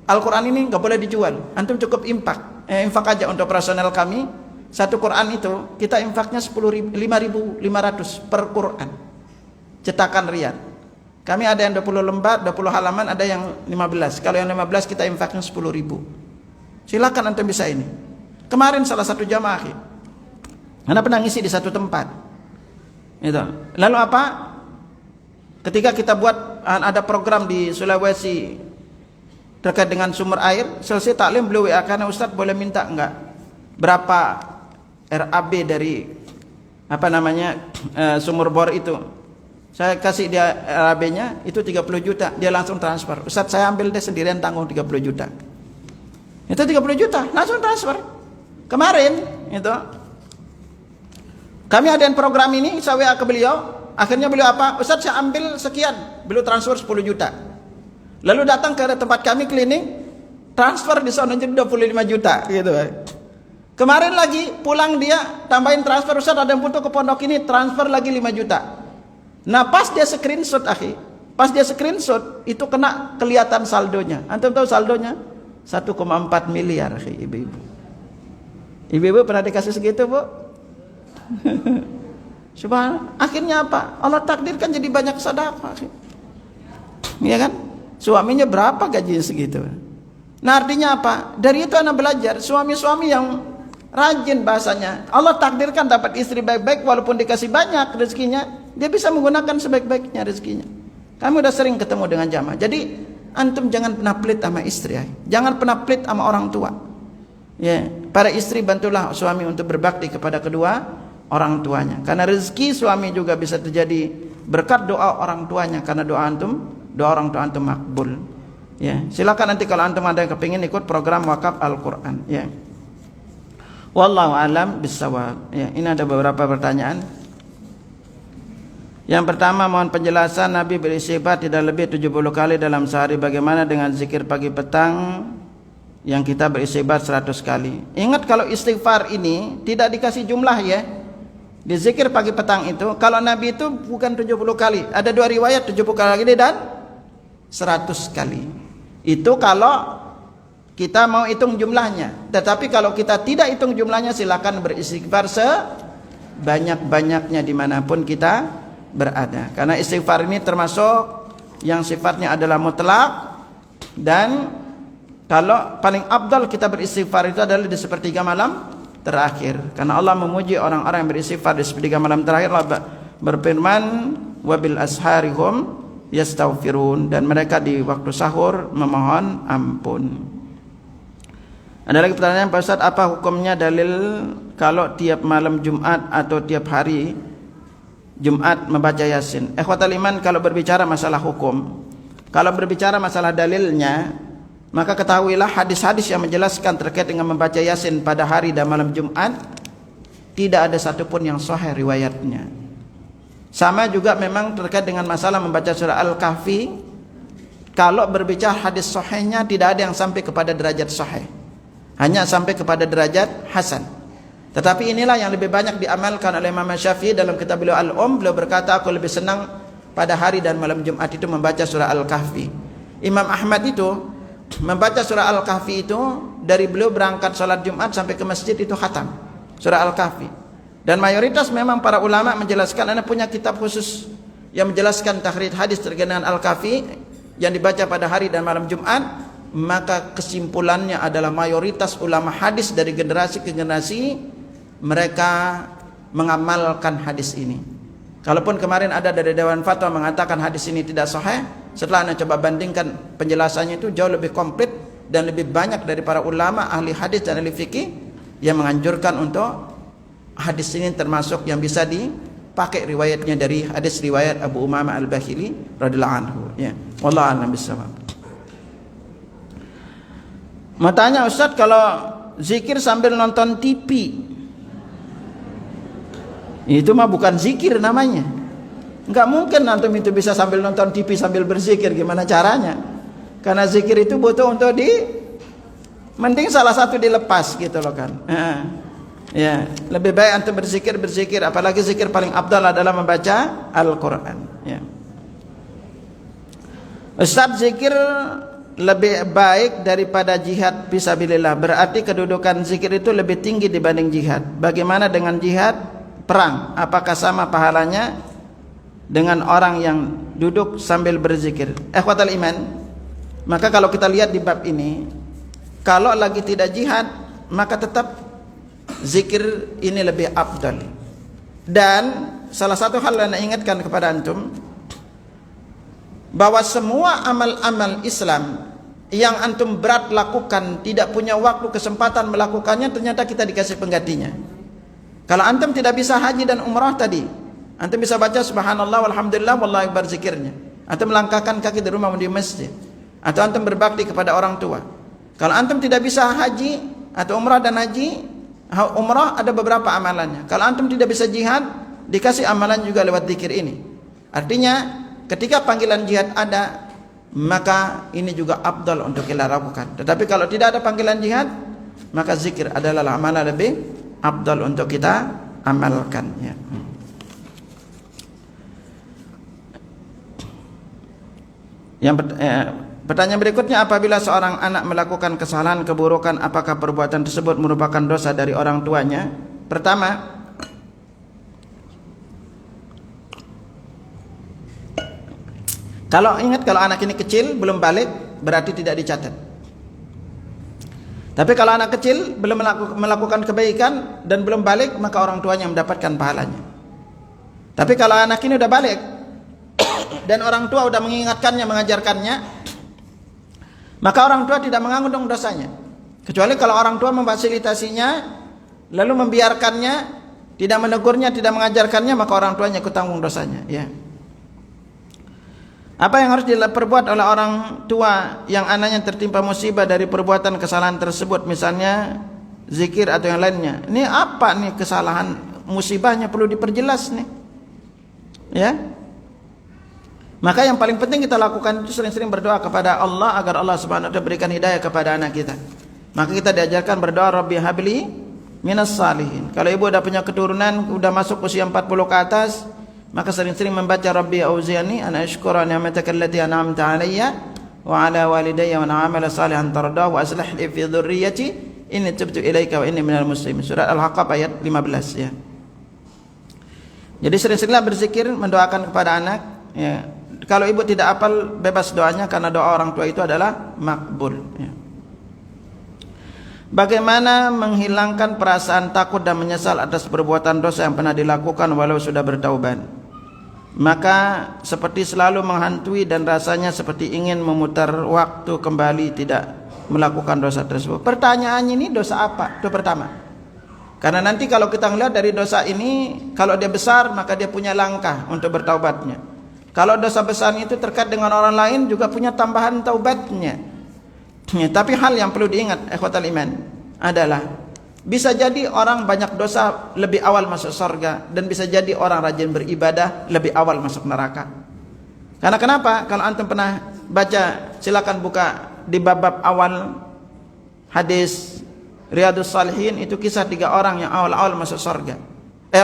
Al-Quran ini nggak boleh dijual. Antum cukup infak aja untuk personel kami. 1 Quran itu kita infaknya 5.500 per Quran. Cetakan Riyadh. Kami ada yang 20 lembar, 20 halaman, ada yang 15. Kalau yang 15 kita infaknya 10.000. Silakan antum bisa ini. Kemarin salah satu jamaah, Anda pernah ngisi di satu tempat. Itu. Lalu apa? Ketika kita buat ada program di Sulawesi terkait dengan sumber air, selesai taklim beliau WA, karena Ustaz boleh minta enggak berapa RAB dari sumur bor itu. Saya kasih dia RAB-nya itu 30 juta, dia langsung transfer. Ustaz saya ambil deh sendirian, tanggung 30 juta. Itu 30 juta, langsung transfer. Kemarin itu kami adain program ini, saya WA ke beliau. Akhirnya beliau apa? Ustaz saya ambil sekian, beliau transfer 10 juta. Lalu datang ke tempat kami cleaning, transfer di sana jadi 25 juta gitu. Kemarin lagi pulang dia tambahin transfer, Ustaz ada yang butuh ke pondok ini, transfer lagi 5 juta. Nah pas dia screenshot akhi, pas dia screenshot itu kena kelihatan saldonya. Antum tahu saldonya? 1,4 miliar akhi, ibu-ibu. Ibu-ibu pernah dikasih segitu, Bu? Subhanallah. Akhirnya apa? Allah takdirkan jadi banyak sedekah. Iya kan? Suaminya berapa gajinya segitu? Nah artinya apa? Dari itu anak belajar suami-suami yang rajin bahasanya. Allah takdirkan dapat istri baik-baik, walaupun dikasih banyak rezekinya, dia bisa menggunakan sebaik-baiknya rezekinya. Kami udah sering ketemu dengan jamaah. Jadi antum jangan pernah pelit sama istri, jangan pernah pelit sama orang tua. Ya, para istri bantulah suami untuk berbakti kepada kedua orang tuanya. Karena rezeki suami juga bisa terjadi berkat doa orang tuanya, karena doa orang tua antum makbul. Ya, silakan nanti kalau antum ada yang kepingin ikut program wakaf Al-Quran. Ya. Wallahu alam bissawab. Ya, ini ada beberapa pertanyaan. Yang pertama, mohon penjelasan, Nabi beristighfar tidak lebih 70 kali dalam sehari. Bagaimana dengan zikir pagi petang yang kita beristighfar 100 kali? Ingat kalau istighfar ini tidak dikasih jumlah ya. Di zikir pagi petang itu, kalau Nabi itu bukan 70 kali. Ada 2 riwayat 70 kali dan 100 kali. Itu kalau kita mau hitung jumlahnya. Tetapi kalau kita tidak hitung jumlahnya, silakan beristighfar sebanyak-banyaknya dimanapun kita berada. Karena istighfar ini termasuk yang sifatnya adalah mutlak. Dan kalau paling afdal kita beristighfar itu adalah di sepertiga malam terakhir. Karena Allah memuji orang-orang yang beristighfar di sepertiga malam terakhir. Allah berfirman, wabil asharihum yastaghfirun, dan mereka di waktu sahur memohon ampun. Ada lagi pertanyaan, Pak Ustaz, apa hukumnya dalil kalau tiap malam Jumat atau tiap hari Jumat membaca Yasin? Ikhwatal iman, kalau berbicara masalah hukum, kalau berbicara masalah dalilnya, maka ketahuilah hadis-hadis yang menjelaskan terkait dengan membaca Yasin pada hari dan malam Jumat tidak ada satupun yang sahih riwayatnya. Sama juga memang terkait dengan masalah membaca surah Al-Kahfi, kalau berbicara hadis sahihnya tidak ada yang sampai kepada derajat sahih, hanya sampai kepada derajat hasan. Tetapi inilah yang lebih banyak diamalkan oleh Imam Syafi'i dalam kitab beliau Beliau berkata, aku lebih senang pada hari dan malam Jumat itu membaca surah Al-Kahfi. Imam Ahmad itu membaca surah Al-Kahfi itu dari beliau berangkat salat Jumat sampai ke masjid itu khatam surah Al-Kahfi. Dan mayoritas memang para ulama menjelaskan, Anda punya kitab khusus yang menjelaskan takhrij hadis terkait dengan Al-Kahfi yang dibaca pada hari dan malam Jumat, maka kesimpulannya adalah mayoritas ulama hadis dari generasi ke generasi mereka mengamalkan hadis ini. Kalaupun kemarin ada dari Dewan Fatwa mengatakan hadis ini tidak sahih, setelah Anda coba bandingkan penjelasannya itu jauh lebih komplit dan lebih banyak dari para ulama ahli hadis dan ahli fikih yang menganjurkan untuk hadis ini termasuk yang bisa dipakai riwayatnya dari hadis riwayat Abu Umamah Al-Bahili radhiyallahu anhu. Ya, wallahu a'lam bishawab. Mau tanya Ustaz, kalau zikir sambil nonton TV itu mah bukan zikir namanya. Enggak mungkin antum itu bisa sambil nonton TV sambil berzikir, gimana caranya? Karena zikir itu butuh untuk mending salah satu dilepas gitu loh kan. Ya, lebih baik antum berzikir, apalagi zikir paling afdal adalah membaca Al-Qur'an, ya. Ustaz, zikir lebih baik daripada jihad fisabilillah. Berarti kedudukan zikir itu lebih tinggi dibanding jihad. Bagaimana dengan jihad perang? Apakah sama pahalanya dengan orang yang duduk sambil berzikir? Ikhwatal iman, maka kalau kita lihat di bab ini, kalau lagi tidak jihad, maka tetap zikir ini lebih afdal. Dan salah satu hal yang saya ingatkan kepada antum, bahwa semua amal-amal Islam yang antum berat lakukan, tidak punya waktu kesempatan melakukannya, ternyata kita dikasih penggantinya. Kalau antum tidak bisa haji dan umrah tadi, antum bisa baca subhanallah walhamdulillah wallahu akbar zikirnya. Antum melangkahkan kaki di rumah di masjid, atau antum berbakti kepada orang tua. Kalau antum tidak bisa haji atau umrah dan haji, umrah ada beberapa amalannya. Kalau antum tidak bisa jihad, dikasih amalan juga lewat zikir ini. Artinya ketika panggilan jihad ada, maka ini juga afdal untuk kita lakukan. Tetapi kalau tidak ada panggilan jihad, maka zikir adalah amalan lebih afdal untuk kita amalkan, ya. Pertanyaan berikutnya, apabila seorang anak melakukan kesalahan keburukan, apakah perbuatan tersebut merupakan dosa dari orang tuanya? Pertama, kalau anak ini kecil belum balik, berarti tidak dicatat. Tapi kalau anak kecil belum melakukan kebaikan dan belum balik, maka orang tuanya mendapatkan pahalanya. Tapi kalau anak ini udah balik dan orang tua udah mengingatkannya, mengajarkannya, maka orang tua tidak menanggung dosanya. Kecuali kalau orang tua memfasilitasinya lalu membiarkannya, tidak menegurnya, tidak mengajarkannya, maka orang tuanya ikut tanggung dosanya, ya. Apa yang harus diperbuat oleh orang tua yang anaknya tertimpa musibah dari perbuatan kesalahan tersebut, misalnya zikir atau yang lainnya? Ini apa nih kesalahan, musibahnya perlu diperjelas nih, ya. Maka yang paling penting kita lakukan itu sering-sering berdoa kepada Allah agar Allah Subhanahu wa taala berikan hidayah kepada anak kita. Maka kita diajarkan berdoa, Rabbi habli minas salihin. Kalau ibu udah punya keturunan, udah masuk usia 40 ke atas, maka sering-sering membaca Rabbi auzi'ni an ashkura ni'mataka allati an'amta 'alayya wa 'ala walidayya wa an a'mala salihan tardahu wa aslih li fi dhurriyyati inni tubtu ilaika wa inni minal muslimin. Surat Al-Haqqah ayat 15, ya. Jadi sering-seringlah berzikir, mendoakan kepada anak, ya. Kalau ibu tidak hafal, bebas doanya, karena doa orang tua itu adalah makbul, ya. Bagaimana menghilangkan perasaan takut dan menyesal atas perbuatan dosa yang pernah dilakukan walau sudah bertaubat? Maka seperti selalu menghantui dan rasanya seperti ingin memutar waktu kembali tidak melakukan dosa tersebut. Pertanyaannya, ini dosa apa? Itu pertama. Karena nanti kalau kita melihat dari dosa ini, kalau dia besar maka dia punya langkah untuk bertaubatnya. Kalau dosa besar itu terkait dengan orang lain, juga punya tambahan taubatnya. Ya, tapi hal yang perlu diingat ikhwatal iman adalah bisa jadi orang banyak dosa lebih awal masuk surga, dan bisa jadi orang rajin beribadah lebih awal masuk neraka. Karena kenapa? Kalau antum pernah baca, silakan buka di bab-bab awal hadis Riyadhus Shalihin, itu kisah 3 orang yang awal-awal masuk surga,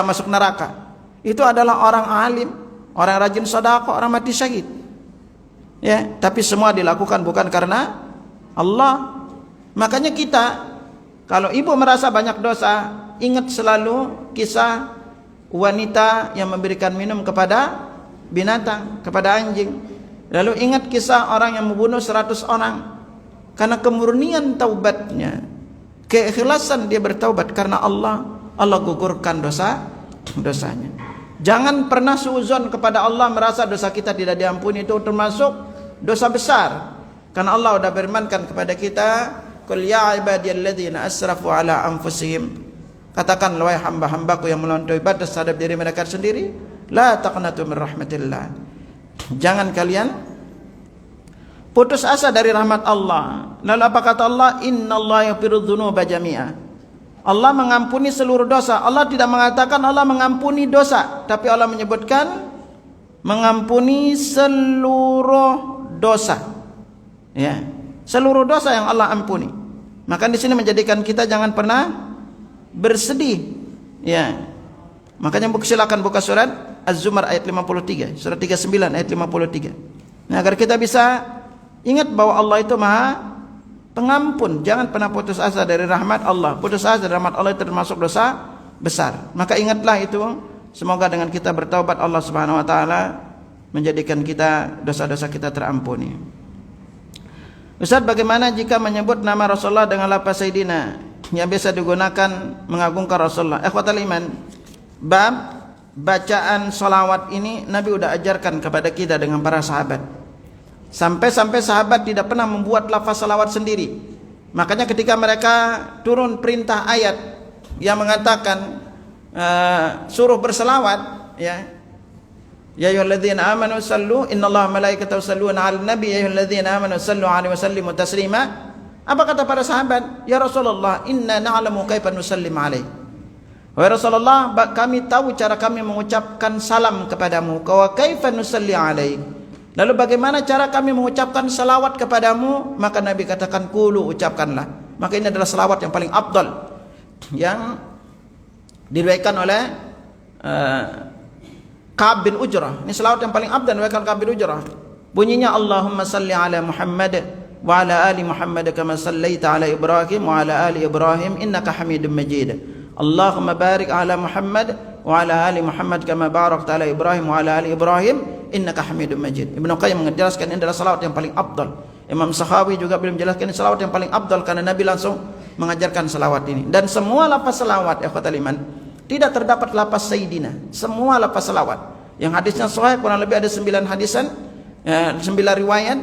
masuk neraka. Itu adalah orang alim, orang rajin sedekah, orang mati syahid. Ya, tapi semua dilakukan bukan karena Allah. Makanya kita, kalau ibu merasa banyak dosa, ingat selalu kisah wanita yang memberikan minum kepada binatang, kepada anjing. Lalu ingat kisah orang yang membunuh 100 orang. Karena kemurnian taubatnya, keikhlasan dia bertaubat karena Allah, Allah gugurkan dosanya. Jangan pernah suuzon kepada Allah, merasa dosa kita tidak diampuni, itu termasuk dosa besar. Karena Allah sudah firmankan kepada kita, qul ya ibadiyalladzina asrafu ala anfusihim, katakan wahai hamba-hambaku yang melampaui batas terhadap diri mereka sendiri, la taqnatu min rahmatillah, jangan kalian putus asa dari rahmat Allah. Lalu apa kata Allah? Innallaha yaghfiru dzunuba jami'a, Allah mengampuni seluruh dosa. Allah tidak mengatakan Allah mengampuni dosa, tapi Allah menyebutkan mengampuni seluruh dosa. Ya, seluruh dosa yang Allah ampuni. Maka di sini menjadikan kita jangan pernah bersedih. Ya, makanya silakan buka surat Az-Zumar ayat 53, surat 39 ayat 53. Nah, agar kita bisa ingat bahwa Allah itu Maha Pengampun. Jangan pernah putus asa dari rahmat Allah. Putus asa dari rahmat Allah itu termasuk dosa besar. Maka ingatlah itu. Semoga dengan kita bertaubat, Allah Subhanahu wa taala menjadikan kita, dosa-dosa kita terampuni. Ustaz, bagaimana jika menyebut nama Rasulullah dengan lafaz Sayyidina yang biasa digunakan mengagungkan Rasulullah? Ikhwatal iman, bab bacaan salawat ini Nabi sudah ajarkan kepada kita dengan para sahabat. Sampai-sampai sahabat tidak pernah membuat lafaz salawat sendiri. Makanya ketika mereka turun perintah ayat yang mengatakan suruh berselawat, ya ayyuhalladzina amanu sallu innallaha malaikatahu yusalluna 'alan nabi ya ayyuhalladzina amanu sallu 'alaihi wa sallimu taslima. Apa kata para sahabat? Ya Rasulullah, inna na'lamu kaifa nusallim 'alaihi. Wahai Rasulullah, kami tahu cara kami mengucapkan salam kepadamu. Wa kaifa nusalli 'alaihi. Lalu bagaimana cara kami mengucapkan salawat kepadamu? Maka Nabi katakan, qulu, ucapkanlah. Maka ini adalah salawat yang paling afdal yang diriwayatkan oleh Ka'ab bin Ujrah. Ini selawat yang paling abdan diriwayatkan Ka'ab bin Ujrah. Bunyinya Allahumma salli ala Muhammad wa ala ali Muhammad kama sallaita ala Ibrahim wa ala ali Ibrahim innaka Hamidum Majid. Allahumma barik ala Muhammad wa ala ali Muhammad kama barakta ala Ibrahim wa ala ali Ibrahim innaka Hamidum Majid. Ibnu Qayyim menjelaskan ini adalah salawat yang paling abdal. Imam Sakhawi juga belum menjelaskan ini salawat yang paling abdal karena Nabi langsung mengajarkan salawat ini. Dan semua lafaz salawat ikhwatal iman, tidak terdapat lafaz Sayyidina. Semua lafaz salawat yang hadisnya sahih kurang lebih ada 9 hadisan, 9 riwayat,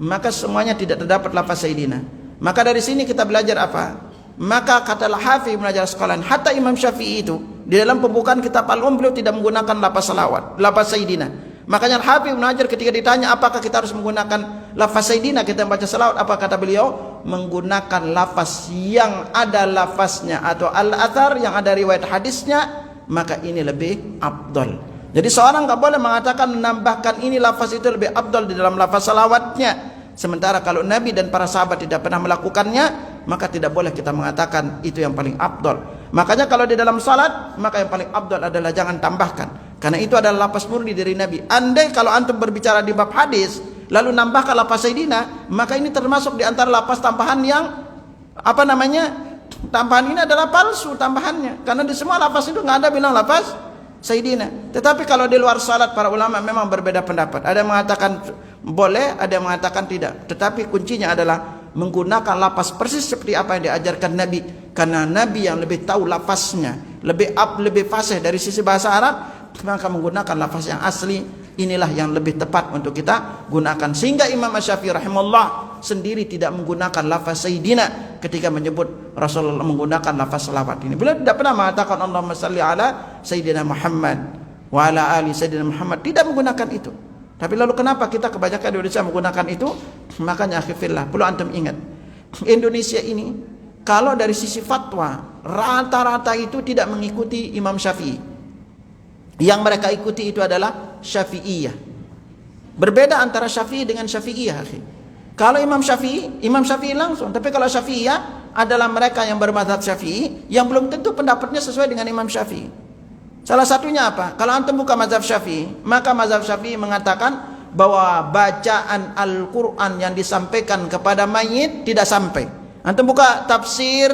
maka semuanya tidak terdapat lafaz Sayyidina. Maka dari sini kita belajar apa? Maka katalah Hafiz Ibnu Hajar Asqalani, hatta Imam Syafi'i itu di dalam pembukaan kitab Al-Um beliau tidak menggunakan lafaz salawat, lafaz Sayyidina. Makanya Hafiz Ibnu Hajar ketika ditanya apakah kita harus menggunakan lafaz Sayyidina kita membaca salawat, apa kata beliau? Menggunakan lafaz yang ada lafaznya atau al-athar yang ada riwayat hadisnya, maka ini lebih afdal. Jadi seorang enggak boleh mengatakan menambahkan ini lafaz itu lebih afdal di dalam lafaz salawatnya. Sementara kalau Nabi dan para sahabat tidak pernah melakukannya, maka tidak boleh kita mengatakan itu yang paling afdal. Makanya kalau di dalam salat, maka yang paling afdal adalah jangan tambahkan, karena itu adalah lafaz murni dari Nabi. Andai kalau antum berbicara di bab hadis lalu nambahkan lafaz Sayyidina, maka ini termasuk di antara lafaz tambahan yang tambahan ini adalah palsu tambahannya, karena di semua lafaz itu nggak ada bilang lafaz Sayyidina. Tetapi kalau di luar salat, para ulama memang berbeda pendapat. Ada yang mengatakan boleh, ada yang mengatakan tidak. Tetapi kuncinya adalah menggunakan lafaz persis seperti apa yang diajarkan Nabi, karena Nabi yang lebih tahu lafaznya, lebih fasih dari sisi bahasa Arab, maka menggunakan lafaz yang asli inilah yang lebih tepat untuk kita gunakan. Sehingga Imam Asy-Syafi'i rahimahullah sendiri tidak menggunakan lafaz Sayyidina ketika menyebut Rasulullah menggunakan lafaz salawat ini. Beliau tidak pernah mengatakan Allahumma salli ala Sayyidina Muhammad wa ala ali Sayyidina Muhammad, tidak menggunakan itu. Tapi lalu kenapa kita kebanyakan di Indonesia menggunakan itu? Makanya akhirnya perlu antum ingat, Indonesia ini, kalau dari sisi fatwa, rata-rata itu tidak mengikuti Imam Syafi'i. Yang mereka ikuti itu adalah Syafi'iyah. Berbeda antara Syafi'i dengan Syafi'iyah. Kalau Imam Syafi'i langsung. Tapi kalau Syafi'iyah adalah mereka yang bermadzhab Syafi'i, yang belum tentu pendapatnya sesuai dengan Imam Syafi'i. Salah satunya apa? Kalau antum buka mazhab Syafi'i, maka mazhab Syafi'i mengatakan bahwa bacaan Al-Quran yang disampaikan kepada mayit tidak sampai. Antum buka tafsir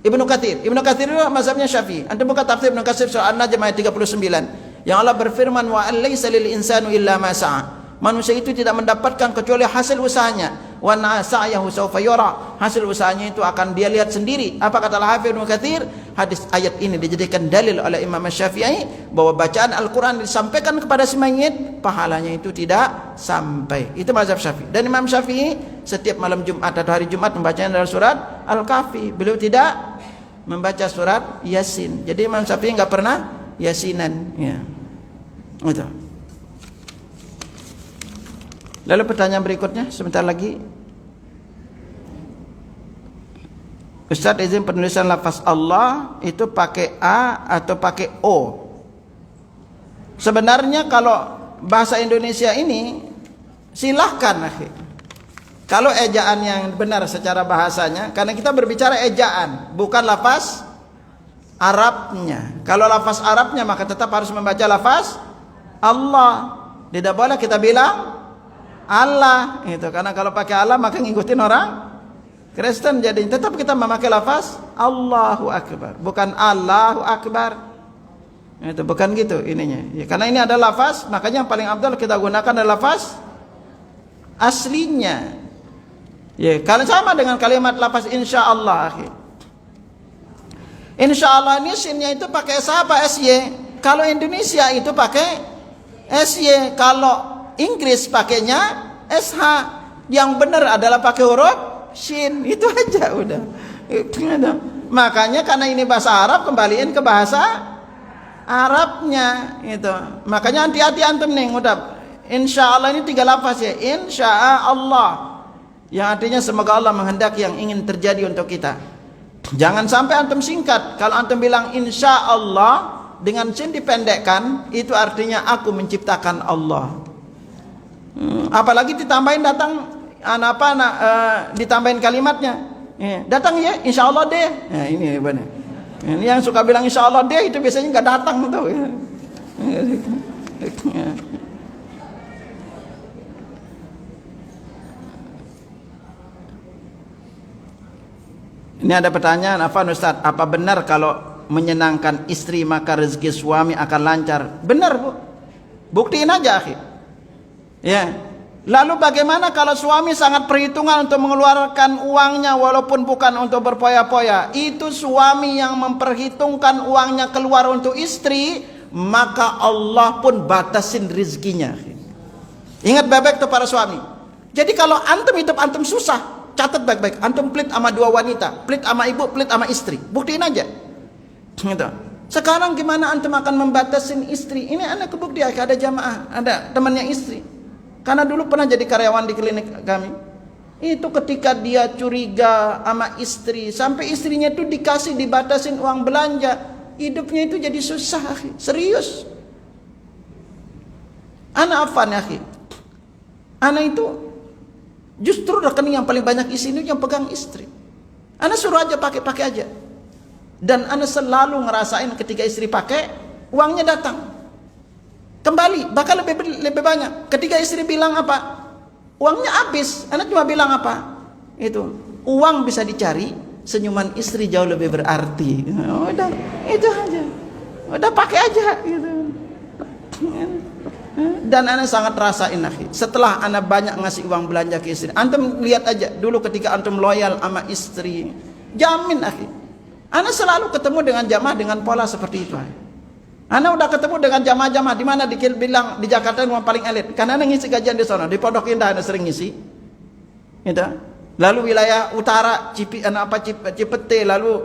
Ibnu Katsir. Ibnu Katsir itu mazhabnya Syafi'i. Antum buka tafsir Ibnu Katsir surah An-Najm ayat 39. Yang Allah berfirman, wa alaysa lil insanu illa ma sa'a. Manusia itu tidak mendapatkan kecuali hasil usahanya. Wa sa'yahu sawfa yura. Hasil usahanya itu akan dia lihat sendiri. Apa kata Al-Hafidz Ibnu Katsir? Hadis ayat ini dijadikan dalil oleh Imam Syafi'i bahwa bacaan Al-Quran disampaikan kepada si mayit, pahalanya itu tidak sampai. Itu mazhab Syafi'i. Dan Imam Syafi'i setiap malam Jumat atau hari Jumat membacanya dalam surat Al-Kahfi. Beliau tidak membaca surat Yasin. Jadi Imam Syafi'i enggak pernah Yasinan, ya. Itu. Lalu pertanyaan berikutnya sebentar lagi. Ustaz, izin penulisan lafaz Allah itu pakai A atau pakai O? Sebenarnya kalau bahasa Indonesia ini silahkan, akhi. Kalau ejaan yang benar secara bahasanya, karena kita berbicara ejaan, bukan lafaz Arabnya. Kalau lafaz Arabnya maka tetap harus membaca lafaz Allah. Tidak boleh kita bilang Allah itu, karena kalau pakai Allah maka ngikutin orang Kristen. Jadi tetap kita memakai lafaz Allahu Akbar, bukan Allahu Akbar. Itu bukan gitu ininya. Ya, karena ini ada lafaz, makanya yang paling afdal kita gunakan adalah lafaz aslinya. Ya, kalau sama dengan kalimat lafaz insyaallah. Insyaallah ini sinnya itu pakai S apa SY? Kalau Indonesia itu pakai SY, kalau Inggris pakainya SH. Yang benar adalah pakai huruf shin. Itu aja udah. Makanya karena ini bahasa Arab, kembaliin ke bahasa Arabnya itu. Makanya hati-hati antum nih, udah. Insyaallah ini 3 lafaz ya. Insyaallah, yang artinya semoga Allah menghendaki yang ingin terjadi untuk kita. Jangan sampai antum singkat. Kalau antum bilang insyaallah dengan sin dipendekkan, itu artinya aku menciptakan Allah. Apalagi ditambahin ditambahin kalimatnya. Datang ya, insyaallah deh. Nah, ini benar. Ini yang suka bilang insyaallah deh itu biasanya nggak datang tuh. Ini ada pertanyaan, Afwan Ustaz, apa benar kalau menyenangkan istri maka rezeki suami akan lancar? Benar, Bu. Buktiin aja, akhi. Ya. Lalu bagaimana kalau suami sangat perhitungan untuk mengeluarkan uangnya walaupun bukan untuk berpoya-poya? Itu suami yang memperhitungkan uangnya keluar untuk istri, maka Allah pun batasin rezekinya. Ingat baik-baik tuh para suami. Jadi kalau antum hidup antum susah, catat baik-baik. Antum pelit sama 2 wanita, pelit sama ibu, pelit sama istri. Buktiin aja. Gitu. Sekarang gimana antum akan membatasin istri? Ini anak kebukti, ada jamaah, ada temannya istri. Karena dulu pernah jadi karyawan di klinik kami. Itu ketika dia curiga sama istri, sampai istrinya itu dikasih dibatasin uang belanja, hidupnya itu jadi susah, akhi. Serius. Ana afan, akhi. Ana itu justru rekening yang paling banyak isinya yang pegang istri. Ana suruh aja pakai aja. Dan ana selalu ngerasain ketika istri pakai, uangnya datang. Kembali, bahkan lebih banyak. Ketika istri bilang apa? Uangnya habis. Anak cuma bilang apa? Itu, uang bisa dicari, senyuman istri jauh lebih berarti. Udah, itu aja. Udah pakai aja gitu. Dan anak sangat rasain, akhi. Setelah anak banyak ngasih uang belanja ke istri, antum lihat aja dulu ketika antum loyal sama istri, jamin, akhi. Anak selalu ketemu dengan jamaah dengan pola seperti itu, akhi. Ana udah ketemu dengan jamaah-jamaah di mana bilang di Jakarta yang paling elit. Karena ana ngisi kajian di sana, di Pondok Indah ana sering ngisi. Gitu. Lalu wilayah utara Cipete, lalu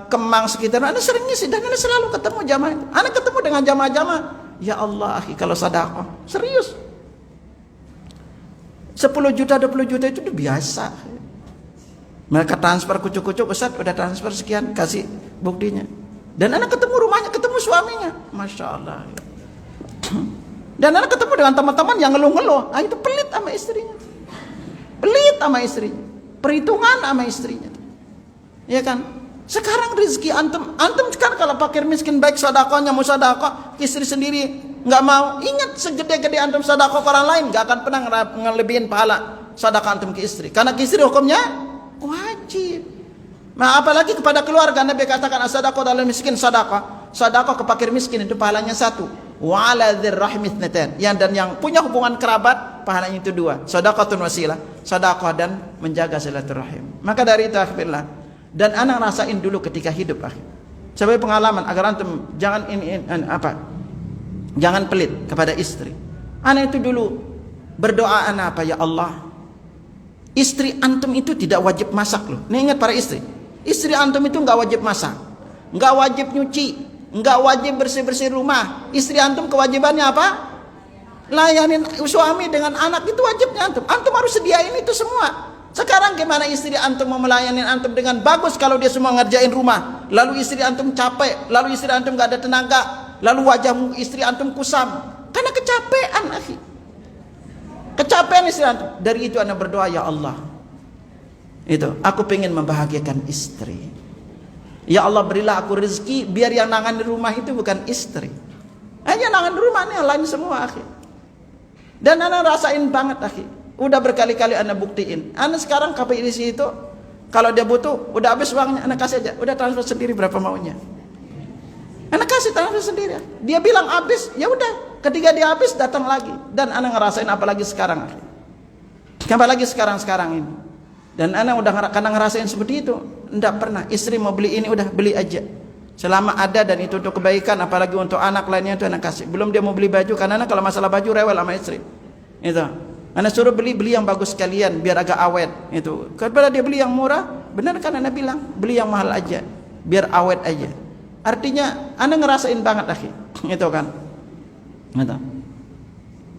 Kemang sekitar, ana sering ngisi dan ana selalu ketemu jamaah itu. Ana ketemu dengan jamaah-jamaah. Ya Allah, akhi, kalau sedekah serius. 10 juta 20 juta itu udah biasa. Mereka transfer kucuk-kucuk, Ustaz udah transfer sekian, kasih buktinya. Dan anak ketemu rumahnya, ketemu suaminya, Masya Allah. Dan anak ketemu dengan teman-teman yang ngeluh-ngeluh, itu pelit sama istrinya, pelit sama istrinya, perhitungan sama istrinya, ya kan? Sekarang rezeki antum sekarang kalau fakir miskin baik sedekahnya mau sedekah, istri sendiri nggak mau, ingat segede-gede antum sedekah ke orang lain nggak akan pernah ngelebihin pahala sedekah antum ke istri, karena ke istri hukumnya wajib. Nah, apalagi kepada keluarga, Nabi katakan as-sadaqah dalam miskin sedekah ke fakir miskin itu pahalanya 1. Wa 'ala dzir rahmi itsnatain. Dan yang punya hubungan kerabat pahalanya itu 2. Shadaqatun wasilah, sedekah dan menjaga silaturahim. Maka dari itu akhirlah, dan anak rasain dulu ketika hidup sebagai pengalaman agar antum jangan jangan pelit kepada istri. Anak itu dulu berdoa anak ya Allah, istri antum itu tidak wajib masak loh. Nih ingat para istri, istri antum itu nggak wajib masak, nggak wajib nyuci, nggak wajib bersih-bersih rumah. Istri antum kewajibannya apa? Layanin suami dengan anak, itu wajibnya antum. Antum harus sediain itu semua. Sekarang gimana istri antum mau melayani antum dengan bagus kalau dia semua ngerjain rumah, lalu istri antum capek, lalu istri antum nggak ada tenaga, lalu wajah istri antum kusam karena kecapean, akhi. Kecapean istri antum. Dari itu anak berdoa, ya Allah, itu aku pengen membahagiakan istri. Ya Allah, berilah aku rezeki biar yang nangan di rumah itu bukan istri, hanya nangan di rumah ini lain semua, akhi. Dan anak rasain banget, akhi. Udah berkali-kali anak buktiin. Anak sekarang KPIC itu kalau dia butuh, udah habis uangnya, anak kasih aja, udah transfer sendiri berapa maunya. Anak kasih transfer sendiri. Dia bilang habis, ya udah. Ketika dia habis datang lagi. Dan anak ngerasain apalagi sekarang, akhi. Apalagi sekarang ini. Dan anak udah kadang ngerasain seperti itu. Enggak pernah istri mau beli ini, udah beli aja. Selama ada dan itu untuk kebaikan, apalagi untuk anak lainnya itu anak kasih. Belum dia mau beli baju, karena anak kalau masalah baju rewel sama istri. Itu. Anak suruh beli yang bagus sekalian biar agak awet. Itu. Kalau dia beli yang murah, benar kan anak bilang, beli yang mahal aja biar awet aja. Artinya anak ngerasain banget, akhi. Itu kan. Itu.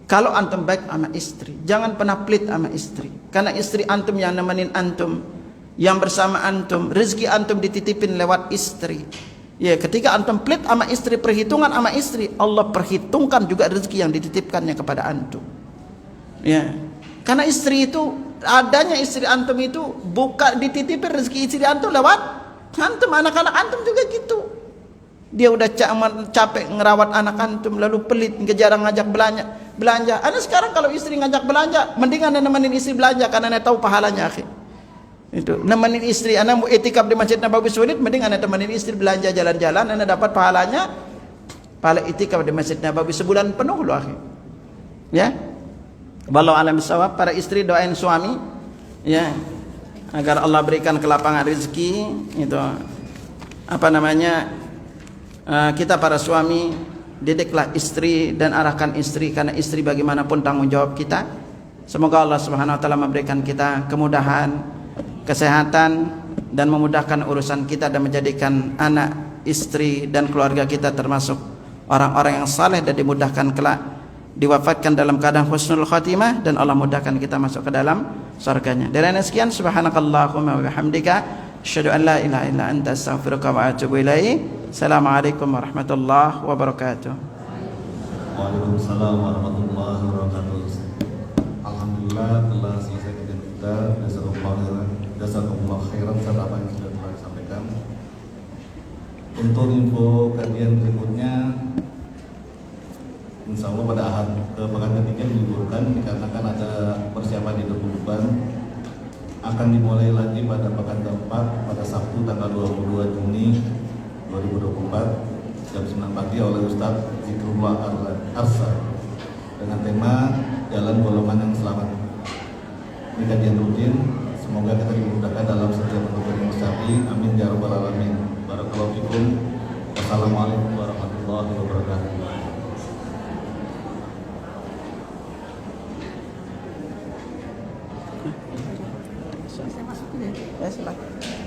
Kalau antum baik sama istri, jangan pernah pelit sama istri. Karena istri antum yang nemenin antum, yang bersama antum, rezeki antum dititipin lewat istri. Ya, ketika antum pelit sama istri, perhitungan sama istri, Allah perhitungkan juga rezeki yang dititipkannya kepada antum. Ya, karena istri itu, adanya istri antum itu bukan dititipin rezeki istri antum lewat antum. Anak-anak antum juga gitu. Dia udah capek ngerawat anak antum, lalu pelit, jarang ngajak belanja. Anak sekarang kalau istri ngajak belanja, mending anda nemenin istri belanja, karena anda tahu pahalanya, akhi. Itu nemenin istri, anda mau itikaf di Masjid Nabawi sulit, mending anda temenin istri belanja jalan-jalan, anda dapat pahalanya, pahala itikaf di Masjid Nabawi sebulan penuh loh, akhi. Ya. Wallahu a'lam bishawab. Para istri doain suami, ya, agar Allah berikan kelapangan rezeki. Itu kita para suami didiklah istri dan arahkan istri, karena istri bagaimanapun tanggung jawab kita. Semoga Allah Subhanahu wa taala memberikan kita kemudahan, kesehatan, dan memudahkan urusan kita, dan menjadikan anak, istri, dan keluarga kita termasuk orang-orang yang saleh dan dimudahkan kelak diwafatkan dalam keadaan husnul khatimah, dan Allah mudahkan kita masuk ke dalam surganya. Dari sekian, subhanakallahumma wa bihamdika asyhadu an la ilaha illa anta astaghfiruka wa atubu ilaik. Assalamualaikum warahmatullahi wabarakatuh. Waalaikumsalam warahmatullahi wabarakatuh. Alhamdulillah telah selesai kajian kita. Jazakumullah khairan atas apa yang sudah telah disampaikan. Untuk info kajian berikutnya, insya Allah pada pekan ketiga diliburkan dikarenakan ada persiapan di Depan. Akan dimulai lagi pada pekan keempat pada Sabtu tanggal 22 Juni 2024 jam 9 pagi oleh Ustaz Zikrullah Arsa dengan tema Jalan Golongan yang Selamat. Ini kajian rutin, semoga kita dimudahkan dalam setiap bentuk yang mustafi. Amin ya rabbal alamin. Barakallahu fikum. Wassalamualaikum warahmatullahi wabarakatuh. Ya, silakan.